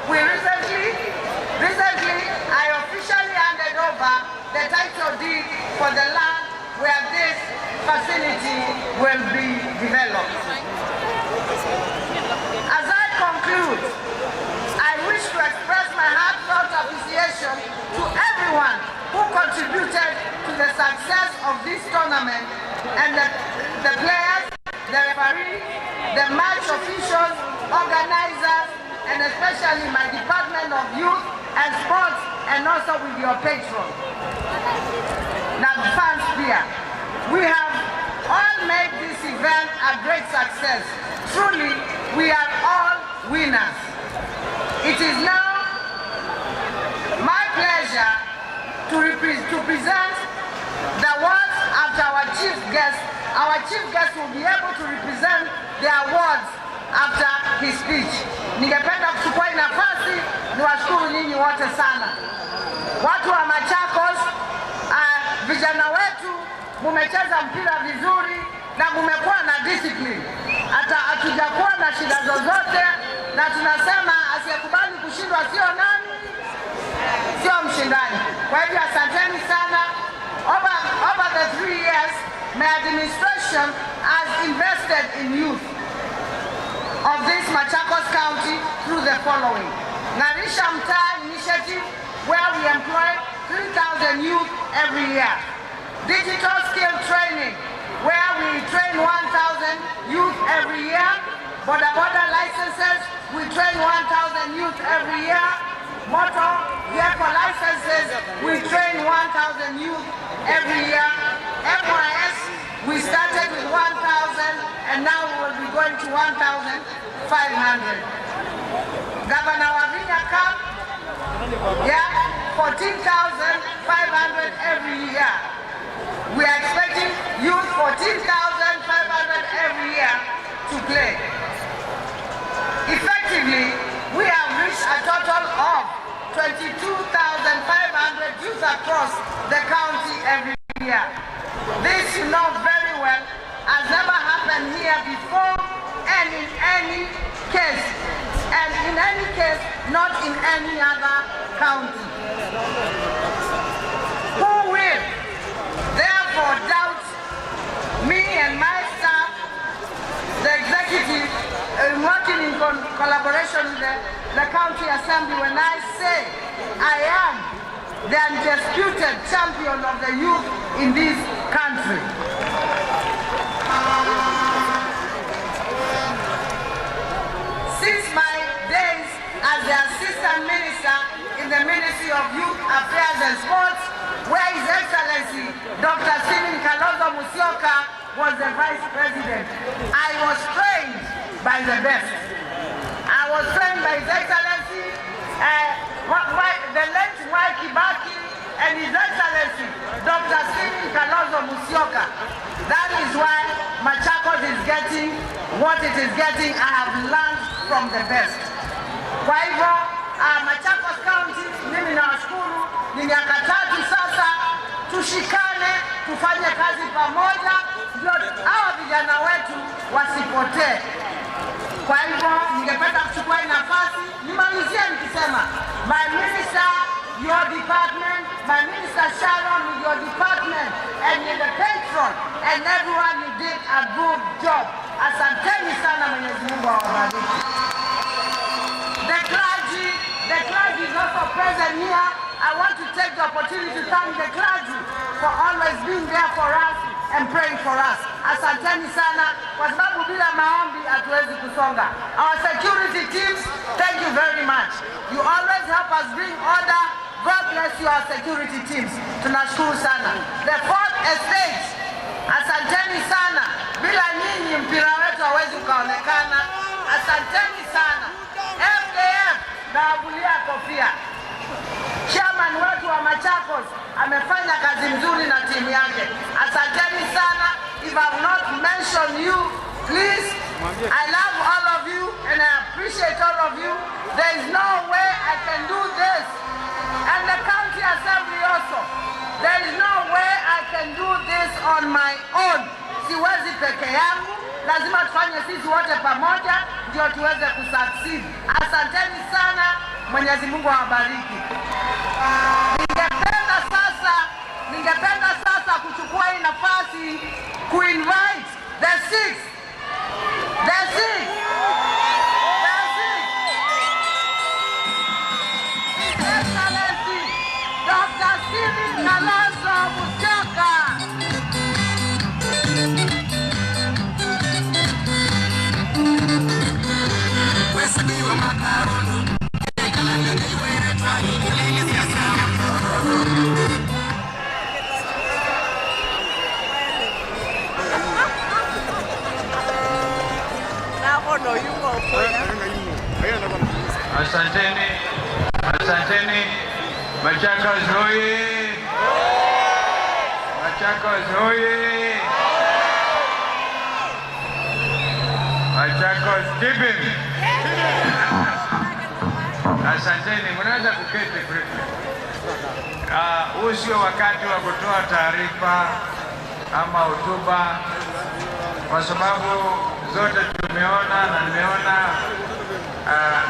Recently, I officially handed over the title deed for the land where this facility will be developed. As I conclude, I wish to express my heartfelt appreciation to everyone who contributed to the success of this tournament and the players, the referees, the match officials, organizers, and especially my Department of Youth and Sports, and also with your patron. Now, fans here, we have all made this event a great success. Truly, we are all winners. It is now my pleasure to present the awards after our chief guest. Our chief guest will be able to represent the awards after his speech. Ningependa kuchukua nafasi niwashukuru nyinyi wote sana. Watu wa Machakos, vijana wetu mumecheza mpira vizuri na mumekuwa na discipline. Hata hatujakuwa na shida zozote, na tunasema asiyekubali kushindwa sio nani? Sio mshindani. Kwa hivyo asanteni sana. Over the 3 years, my administration has invested in youth of this Machakos County through the following: Narisha Mtaa initiative, where we employ 3,000 youth every year. Digital skill training, where we train 1,000 youth every year. Border licenses, we train 1,000 youth every year. Motor vehicle licenses, we train 1,000 youth every year. FYS, we started with 1,000 and now we will be going to 1,500. Governor Wavinya Cup, 14,500 every year. We are expecting youth 14,500 every year to play. Effectively, we have reached a total of 22,500 youth across the county every year. This, you know very well, has never happened here before and in any case, not in any other county. Who will therefore doubt me and my staff, the executive, working in collaboration with the county assembly, when I say I am the undisputed champion of the youth in this country? Since my days as the assistant minister in the Ministry of Youth Affairs and Sports, where His Excellency Dr. Stephen Kalonzo Musyoka was the Vice President, I was trained by the best. I was trained by His Excellency, the late Y. Kibaki, and His Excellency Dr. Stephen Kalonzo Musyoka. That is why Machakos is getting what it is getting. I have learned from the best. Kwa hivyo, Machakos County, mimi nawashukuru, ni miaka 3 sasa, tushikane, tufanye kazi pamoja, ndio hawa vijana wetu wasipotee. Kwa hivyo ningependa kuchukua nafasi nimalizie nikisema my minister, your department, my minister Sharon with your department and in the patron and everyone, you did a good job. Asanteni sana, Mwenyezi Mungu awabariki. The clergy is also present here. I want to take the opportunity to thank the clergy for always being there for us and praying for us. Asanteni sana, kwa sababu bila maombi hatuwezi kusonga. Our security teams, thank you very much. You always help us bring order. God bless you, our security teams. Tunashukuru sana. The fourth estate, asanteni sana. Bila nyinyi mpira wetu hawezi ukaonekana. Asanteni sana. FKF na abulia kofia. Chairman wetu wa Machakos amefanya kazi nzuri na timu yake. Asanteni sana. If I have not mentioned you, please, I love all of you and I appreciate all of you. There is no way I can do this. And the county assembly also. There is no way I can do this on my own. Siwezi peke yangu. Lazima tufanye sisi wote pamoja ndio tuweze kusucceed. Asanteni sana. Mwenyezi Mungu awabariki. Ningependa sasa kuchukua hii nafasi kuinvite the six. Excellency Dr. Stephen Kalonzo Musyoka. Asanteni. Machakos hoye! Machakos hoye! Machakos kibim! Asanteni, mnaweza kuketi briefly. Huu sio wakati wa kutoa taarifa ama hotuba, kwa sababu zote tumeona na nimeona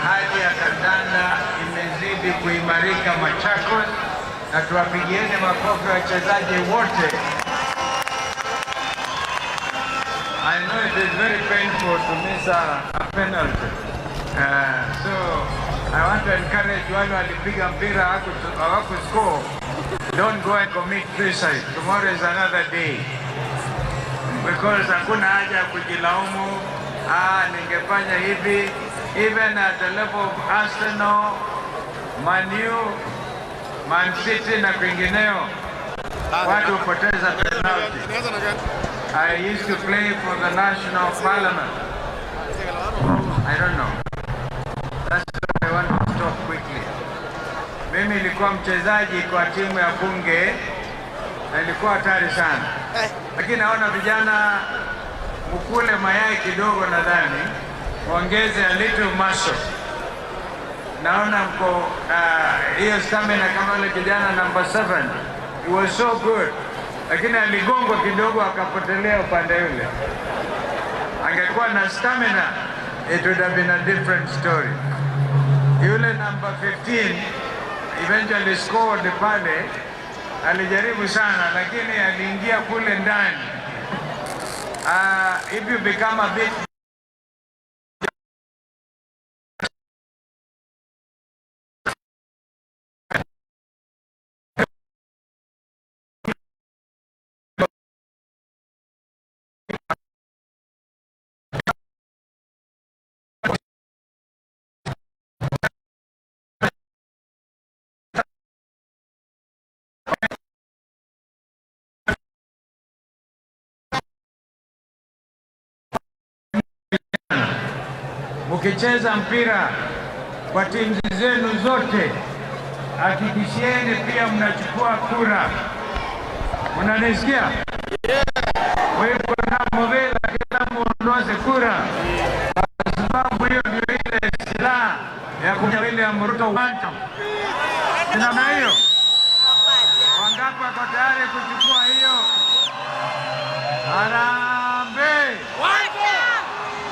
hali ya kandanda imezidi kuimarika Machakos, na tuwapigieni makofi wachezaji wote. I know it is very painful to miss a penalty. So I want to encourage wale walipiga mpira hawakuscore, don't go and commit suicide. Tomorrow is another day. Because hakuna haja ya kujilaumu, ningefanya hivi. Even at the level of Arsenal, Man U, Man City na kwingineo, watu hupoteza penalty. I used to play for the National Parliament. I don't know. That's why I want to stop quickly. Mimi nilikuwa mchezaji kwa timu ya Bunge na nilikuwa hatari sana. Lakini naona vijana mkule mayai kidogo, nadhani ongeze a little muscle. Naona mko hiyo stamina kama ile kijana number 7. He was so good. Lakini aligongwa kidogo akapotelea upande ule. Angekuwa na stamina, it would have been a different story. Yule number 15 eventually scored pale. Alijaribu sana lakini aliingia kule ndani. If you become a bit mkicheza mpira kwa timu zenu zote, hakikisheni pia mnachukua kura. Unanisikia? Wewe kuna movela kila muondoze kura, kwa sababu hiyo ndio ile silaha ya kumwelea Ruto uwanja. Sina hiyo. Wangapi wako tayari kuchukua hiyo? Harambee!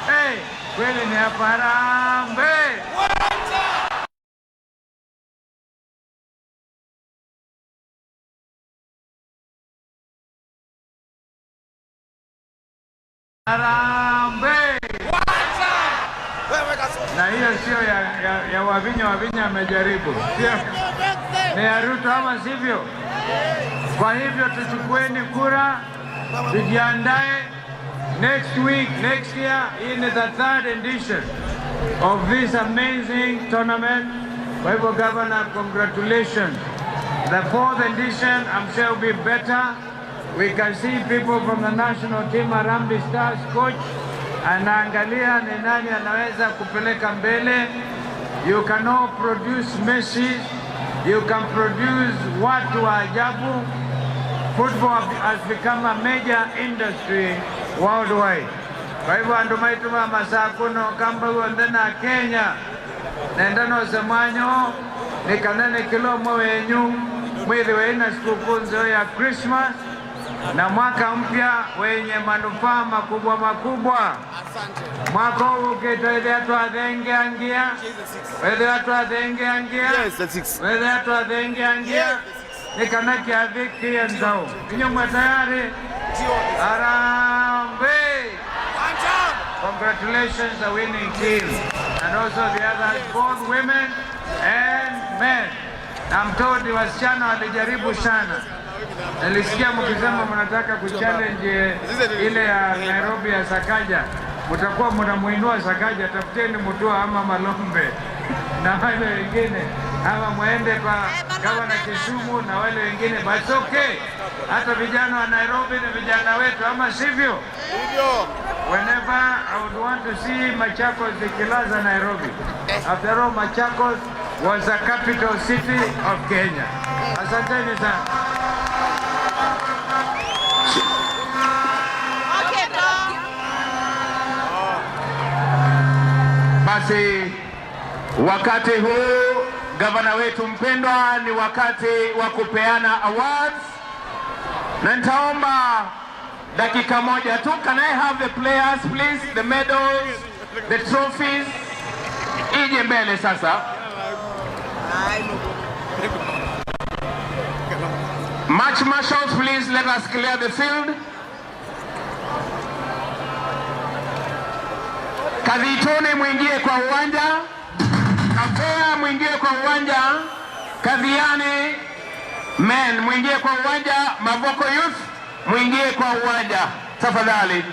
Hey! Kweli ni hapa Harambee. Harambee. Na hiyo sio ya Wavinya. Wavinya amejaribu, sio ni ya Ruto, ama sivyo? Kwa hivyo tuchukueni kura, tujiandae. Next week, next year, in the third edition of this amazing tournament. Kwa hivyo Governor, congratulations. The fourth edition, I'm sure will be better. We can see people from the national team, Harambee Stars coach, anaangalia ni nani anaweza kupeleka mbele. You can all produce Messi, you can produce watu wa ajabu. Football has become a major industry worldwide. Kwa hivyo andumaituma masakuno kamba uandena Kenya nendano semanyo nikanene kilomo wenyu mwezi weina sikukunzo ya Christmas na mwaka mpya wenye manufaa makubwa makubwa. Mwaka huu kitoede atu adhenge angia wede atu adhenge angia wede atu adhenge angia nikanaki adhiki ya nzao inyumwa tayari. Harambee! Congratulations, the winning team, and also the others, both women and men. Na mtodi wasichana walijaribu sana. Nilisikia mkisema mnataka kuchallenge ile ya Nairobi ya Sakaja. Mtakuwa mnamuinua Sakaja, tafuteni Mutua ama Malombe na wale wengine, ama muende kwa Gavana Kisumu na wale wengine, but it's okay. Hata vijana wa Nairobi na vijana wetu, ama sivyo? Whenever I would want to see Machakos ikilaza Nairobi. After all, Machakos was the capital city of Kenya. Asanteni sana. Basi wakati huu gavana wetu mpendwa, ni wakati wa kupeana awards, na nitaomba dakika moja tu. Can I have the players please, the medals, the trophies? Ije mbele sasa. Match marshals, please let us clear the field. Kadhitone mwingie kwa uwanja. Kafea mwingie kwa uwanja. Kadhiane men mwingie kwa uwanja. Mavoko Youth mwingie kwa uwanja tafadhali.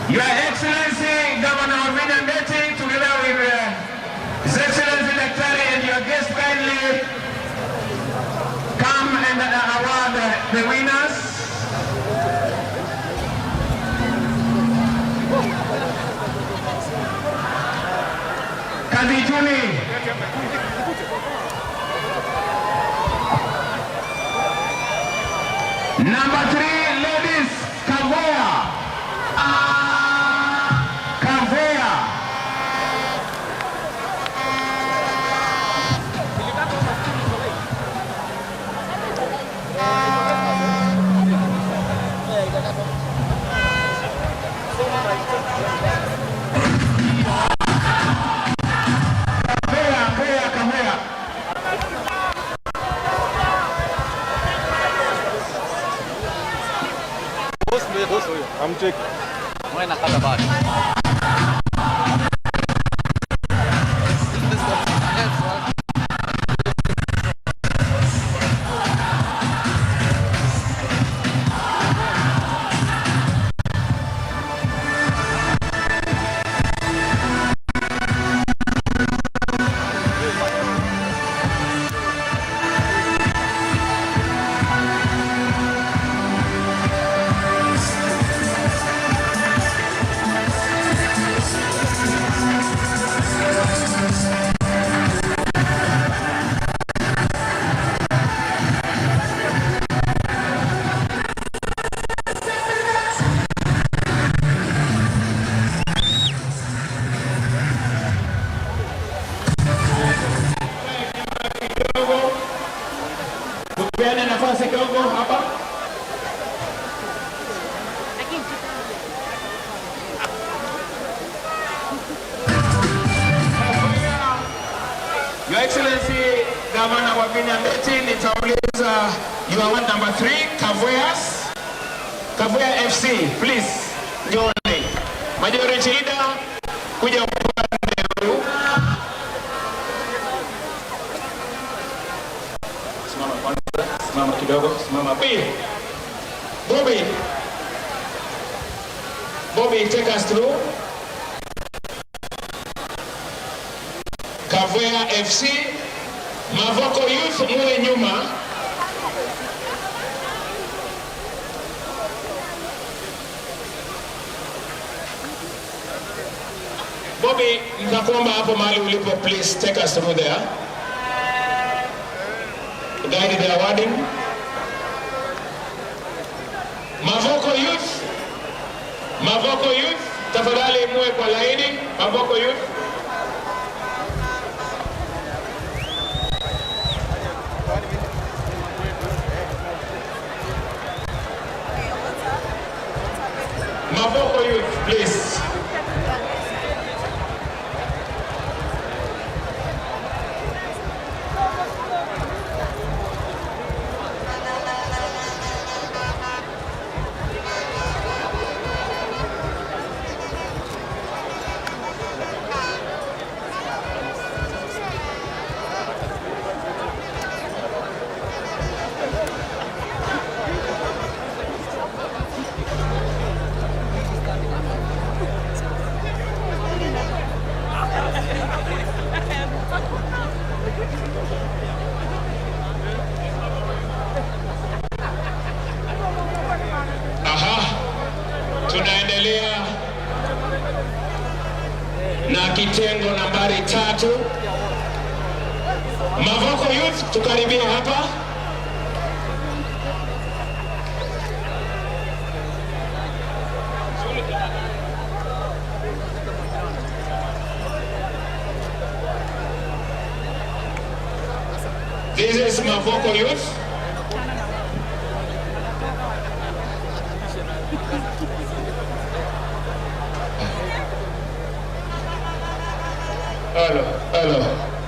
Your Excellency, Governor Wavinya Ndeti, together with His Excellency Daktari and your guest, kindly come and award the winners. Kadijuni. Number 3, Amcheki. Mwana kata bado. Tupeane nafasi kidogo hapa. Your Excellency Governor wa Binyambeti, nitauliza you are number 3 Kavoya FC, please join. Majority leader kuja upande huu. Simama kidogo, simama pia. Bobby, take us through. Kavoya FC, Mavoko Youth muwe nyuma. Bobby, nitakuomba hapo mahali ulipo, please take us through there. Guide the awarding. Mavoko Youth, tafadhali muwe kwa laini. Mavoko Youth. Mavoko Youth, please. Tunaendelea na kitengo nambari 3. Mavoko Youth, tukaribie hapa. This is Mavoko Youth.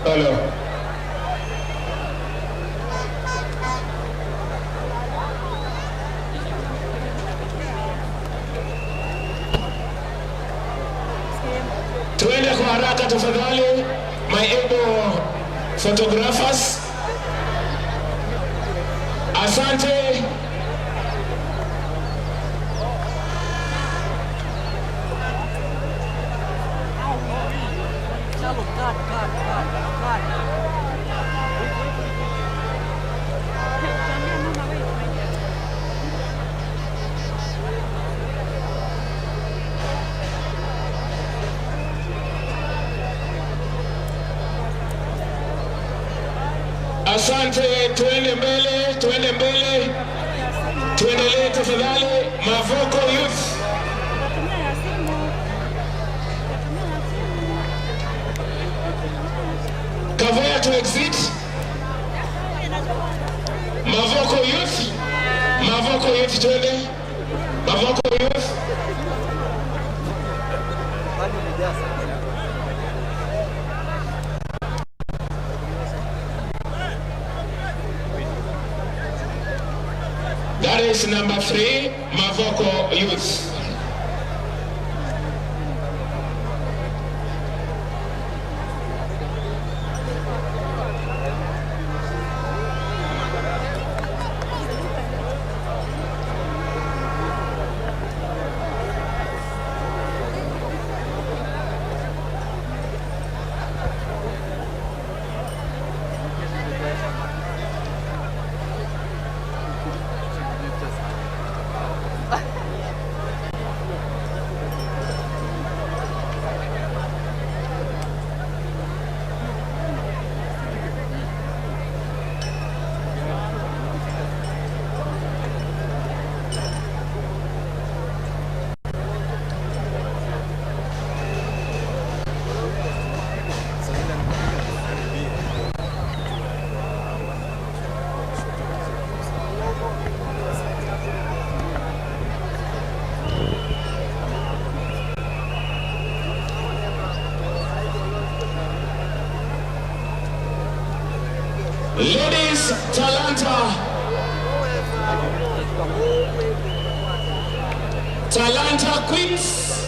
Hello. Tuende kwa haraka tafadhali, my able photographers. Asante. Asante, tuende mbele. Tuendelee tafadhali. Mavoko Youth. Kavoya to exit. Mavoko Youth tuende. Mavoko Youth. That is number 3, Mavoko Youth. Ladies Talanta Queens,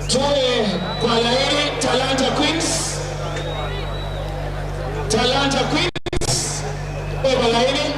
toe kwa laini. Talanta Queens, toe kwa laini.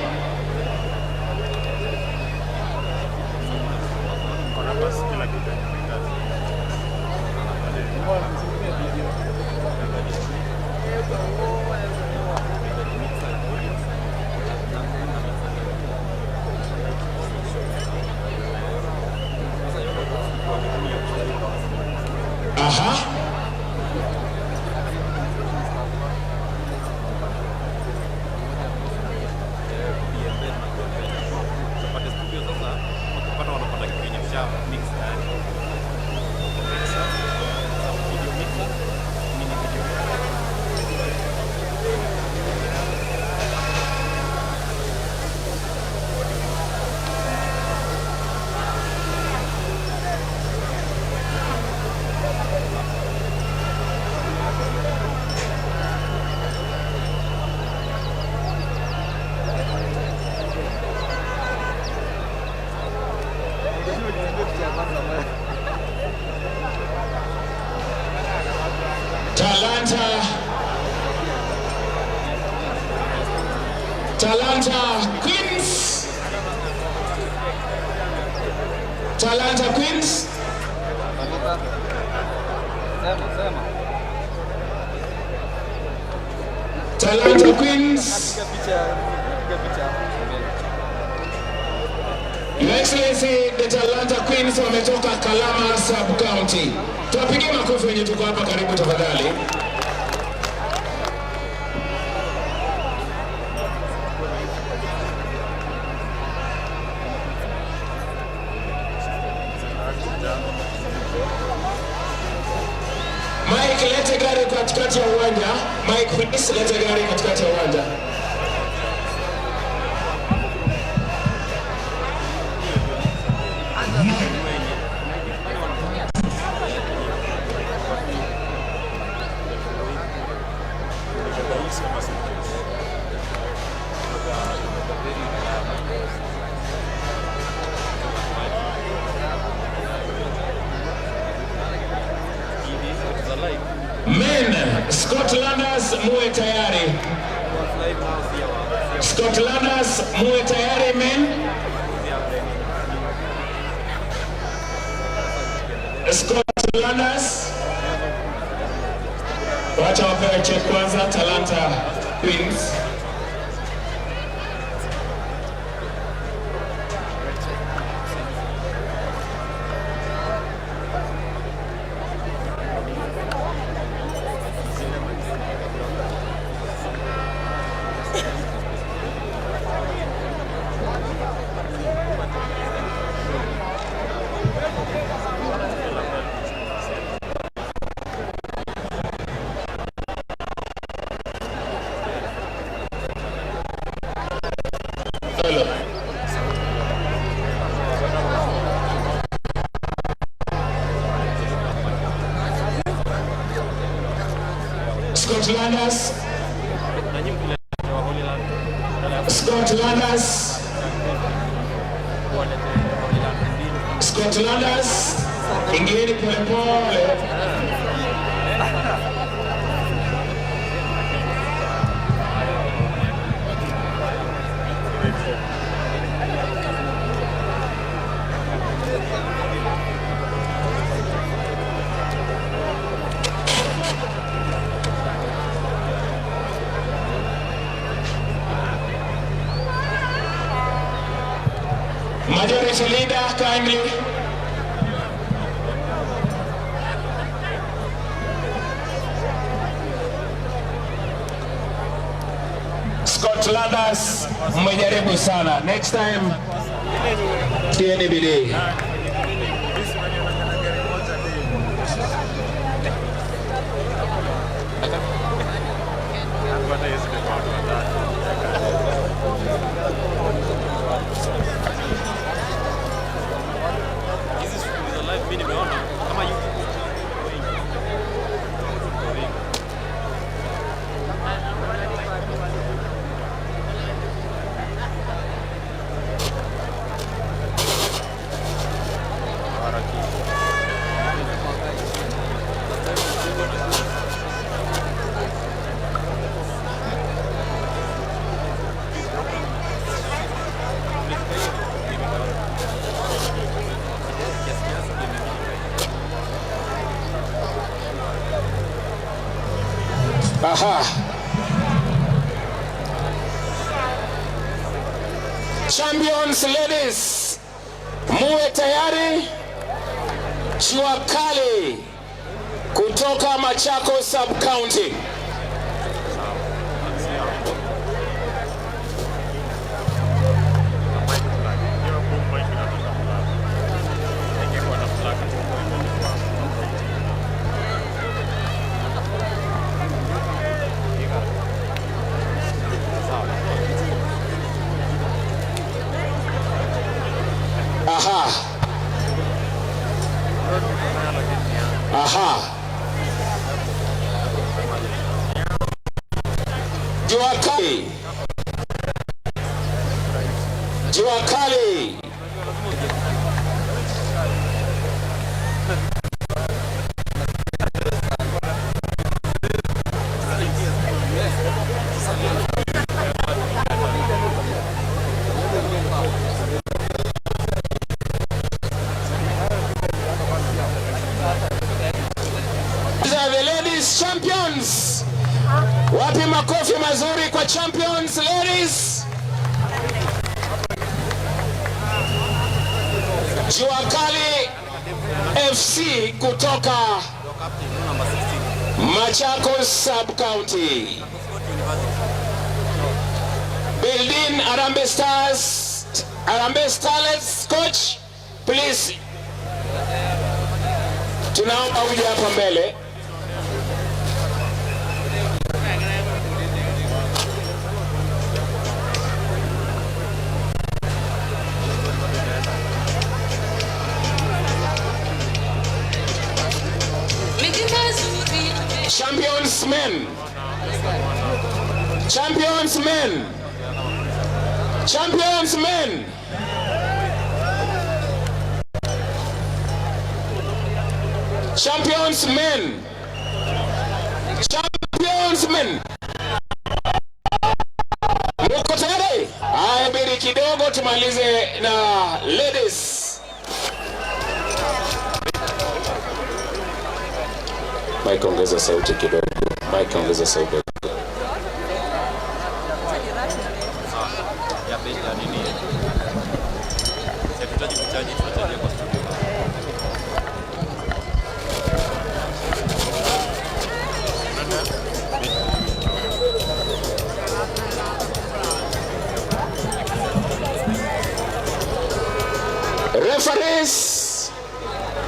Talanta Queens. Talanta Queens. Talanta Queens. Your Excellency, the Talanta Queens wametoka Kalama Sub County. Tuwapigie makofi wenye tuko hapa karibu tafadhali. Mike, lete gari katikati ya uwanja. Mike, please lete gari katikati ya uwanja. Men, Scotlanders muwe tayari. Scotlanders muwe tayari men. Scotlanders. Wacha wapewe check kwanza. Talanta Queens. Scotlanders. Scotlanders. Scotlanders. Ingieni polepole. Majority leader, kindly. Scotlanders, mmejaribu sana. Next time, tieni bidii. Aha. Champions ladies, muwe tayari. Jua kali kutoka Machakos Sub County. Aha. Aha. Jua kali. Jua kali. The ladies champions. Wapi makofi mazuri kwa champions ladies. Jua kali FC kutoka Machakos Sub County. Building Harambee Stars, Harambee Starlets coach, please. Tunaomba uje hapa mbele. Champions men. Champions men. Champions men. Champions men. Champions men. Muko tayari? Haya, biri kidogo tumalize na ladies. Mike, ongeza sauti kidogo. Mike, ongeza sauti.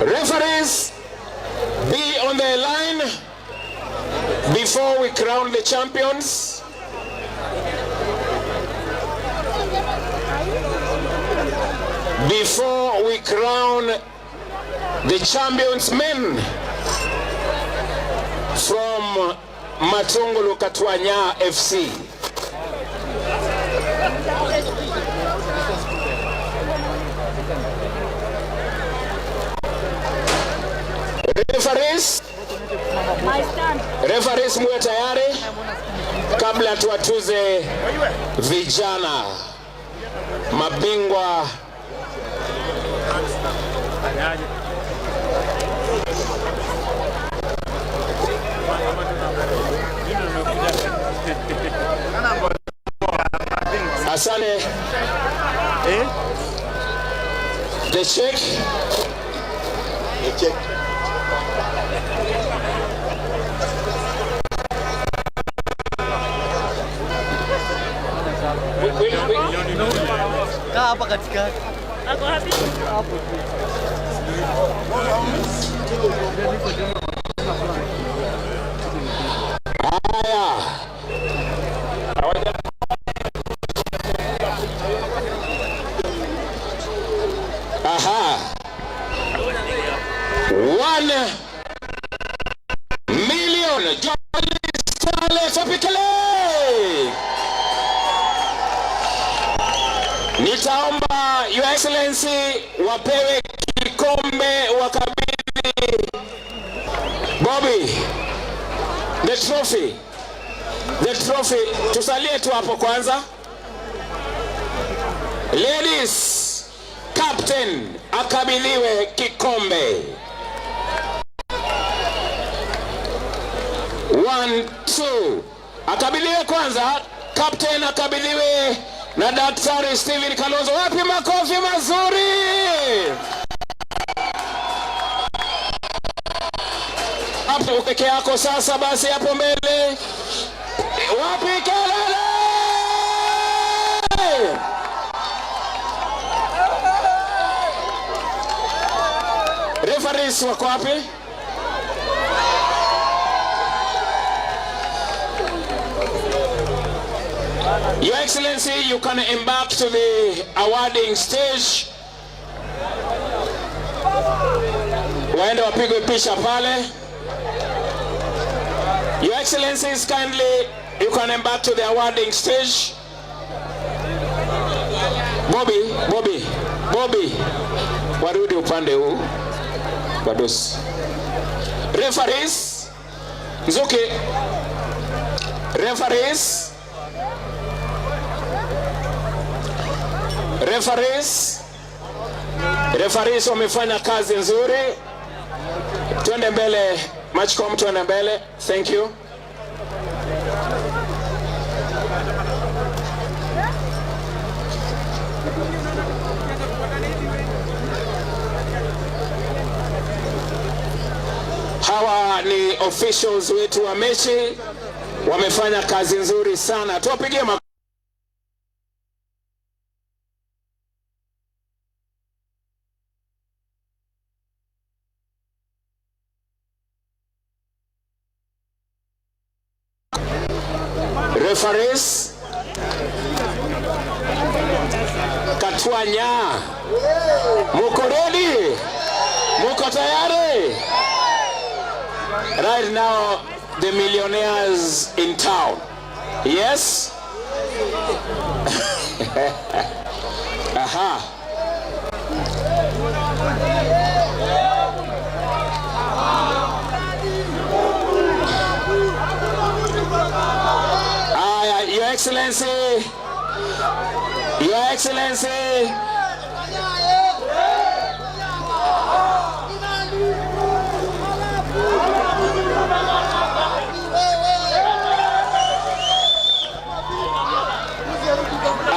Referees, be on the line before we crown the champions. Before we crown the champions men from Matungulu Katwanya FC. Referees muwe tayari kabla tuwatuze vijana mabingwa. Asante. The check. The check. Hapa katikati. Ako hapi? Hapo. Haya. Aha. 1 million. Nitaomba Your Excellency wapewe kikombe, wakabidhi Bobby the trophy. The trophy. Tusalie tu hapo kwanza. Ladies, captain akabidhiwe kikombe. 1 1, 2. Akabidhiwe kwanza, captain akabidhiwe na Daktari Steven Kalonzo. Wapi makofi mazuri? Hapo peke yako sasa, basi hapo mbele. Wapi kelele? Referees wako wapi? Your Excellency, you can embark to the awarding stage. Waende wapigwe picha pale. Your Excellencies, kindly, you can embark to the awarding stage. Bobby, warudi upande huu. Wadosi. Referees, Nzuki. Referees wamefanya kazi nzuri. Twende mbele, Matchcom, twende mbele. Thank you. Hawa ni officials wetu wa mechi, wamefanya kazi nzuri sana. Tuwapigie makofi. Referees, Katwanya, muko ready? Muko tayari? Right now, the millionaires in town. Yes? Aha. Your Excellency.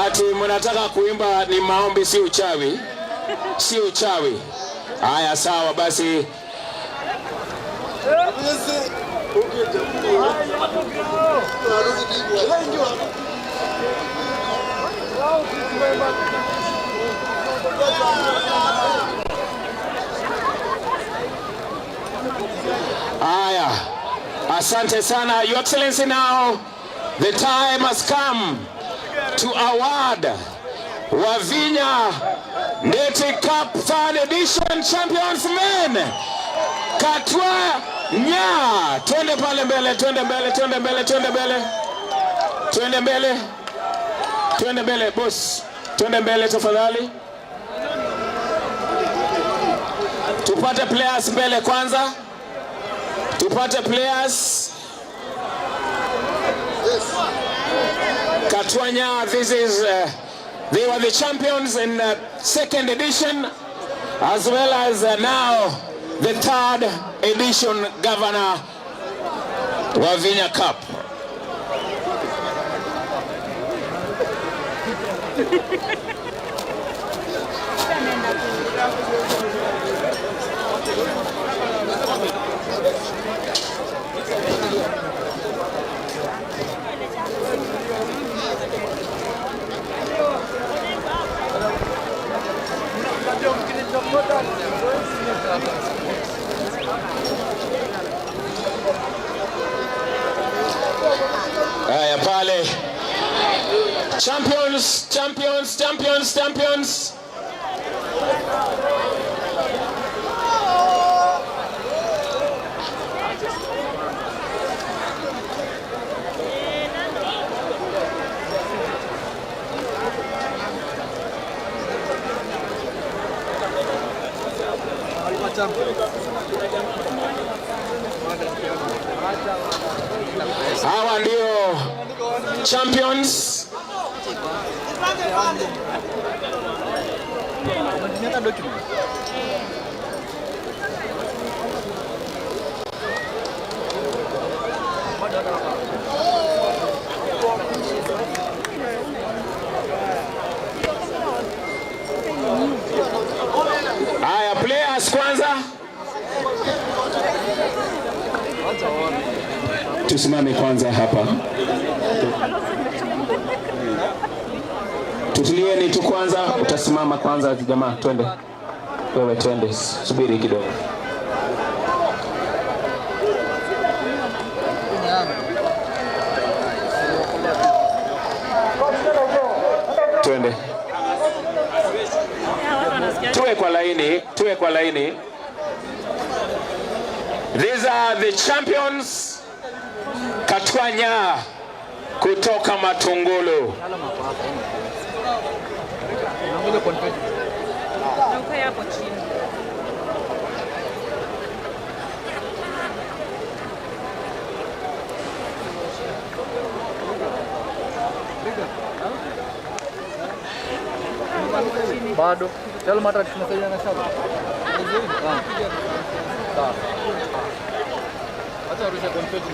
Ati mnataka kuimba ni maombi, si uchawi. Haya, sawa basi. Aya, asante sana. Your Excellency, now the time has come to award Wavinya Neti Cup 3rd edition champions men. Katwa Nya. Twende pale mbele, twende mbele boss. Twende mbele tafadhali. Tupate players mbele kwanza. Katwanya, this is they were the champions in 2nd edition, as well as now the 3rd edition Governor Wavinya Cup. Haya pale. Champions. Hawa ndio champions. tusimame kwanza hapa. Tutulieni tu kwanza, utasimama kwanza jamaa, twende. Wewe twende, subiri kidogo. Twende. Tuwe kwa laini. These are the champions Katwanya kutoka Matungulu. Bado. Chalo mata tunasaidia na shaba. Acha rusha confetti.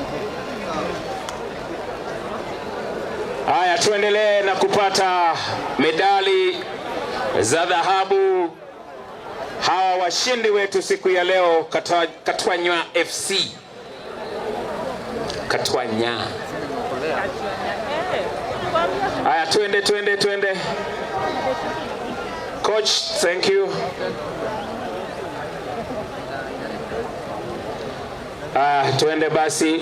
Haya, tuendelee na kupata medali za dhahabu. Hawa washindi wetu siku ya leo, Katwanya FC. Katwanya. Haya, twende. Coach, thank you. Twende basi.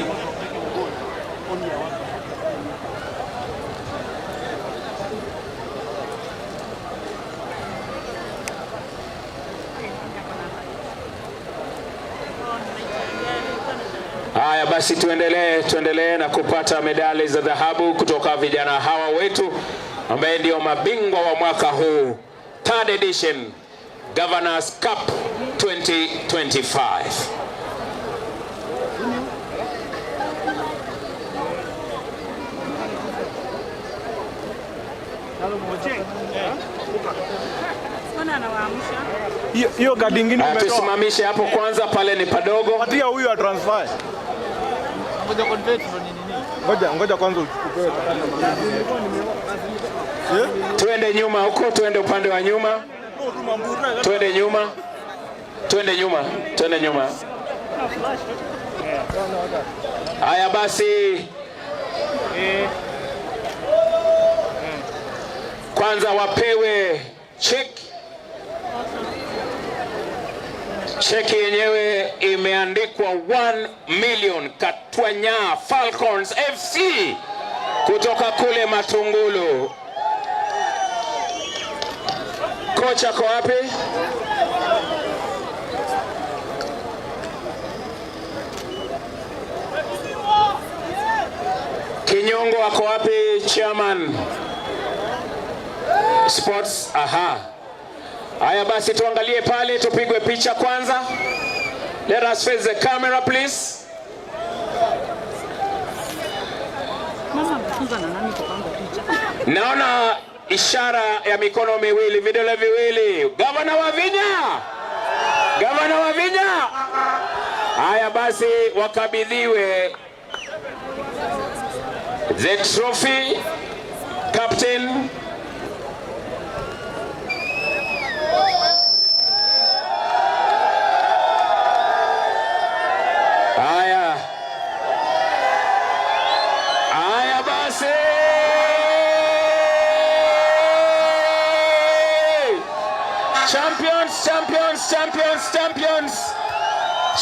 Haya basi, tuendelee na kupata medali za dhahabu kutoka vijana hawa wetu ambaye ndio mabingwa wa mwaka huu, third edition Governors Cup 2025. Hiyo gadi nyingine umetoa. Tusimamishe hapo kwanza, pale ni padogo. Patia huyu a transfer. Ngoja convert ndo nini? Ngoja kwanza upewe. Twende nyuma huko, twende upande wa nyuma. Twende nyuma. Haya basi. Kwanza wapewe cheki yenyewe imeandikwa 1 million Katwanya Falcons FC kutoka kule Matungulu. Kocha ako wapi? Kinyongo ako wapi? Chairman Sports. Aha. Haya basi, tuangalie pale, tupigwe picha kwanza. Let us face the camera please. Naona ishara ya mikono miwili, vidole viwili. Gavana wa Vinya. Haya basi, wakabidhiwe the trophy captain. Haya basi,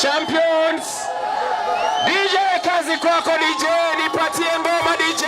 champions. DJ, kazi kwako DJ, nipatie ngoma DJ.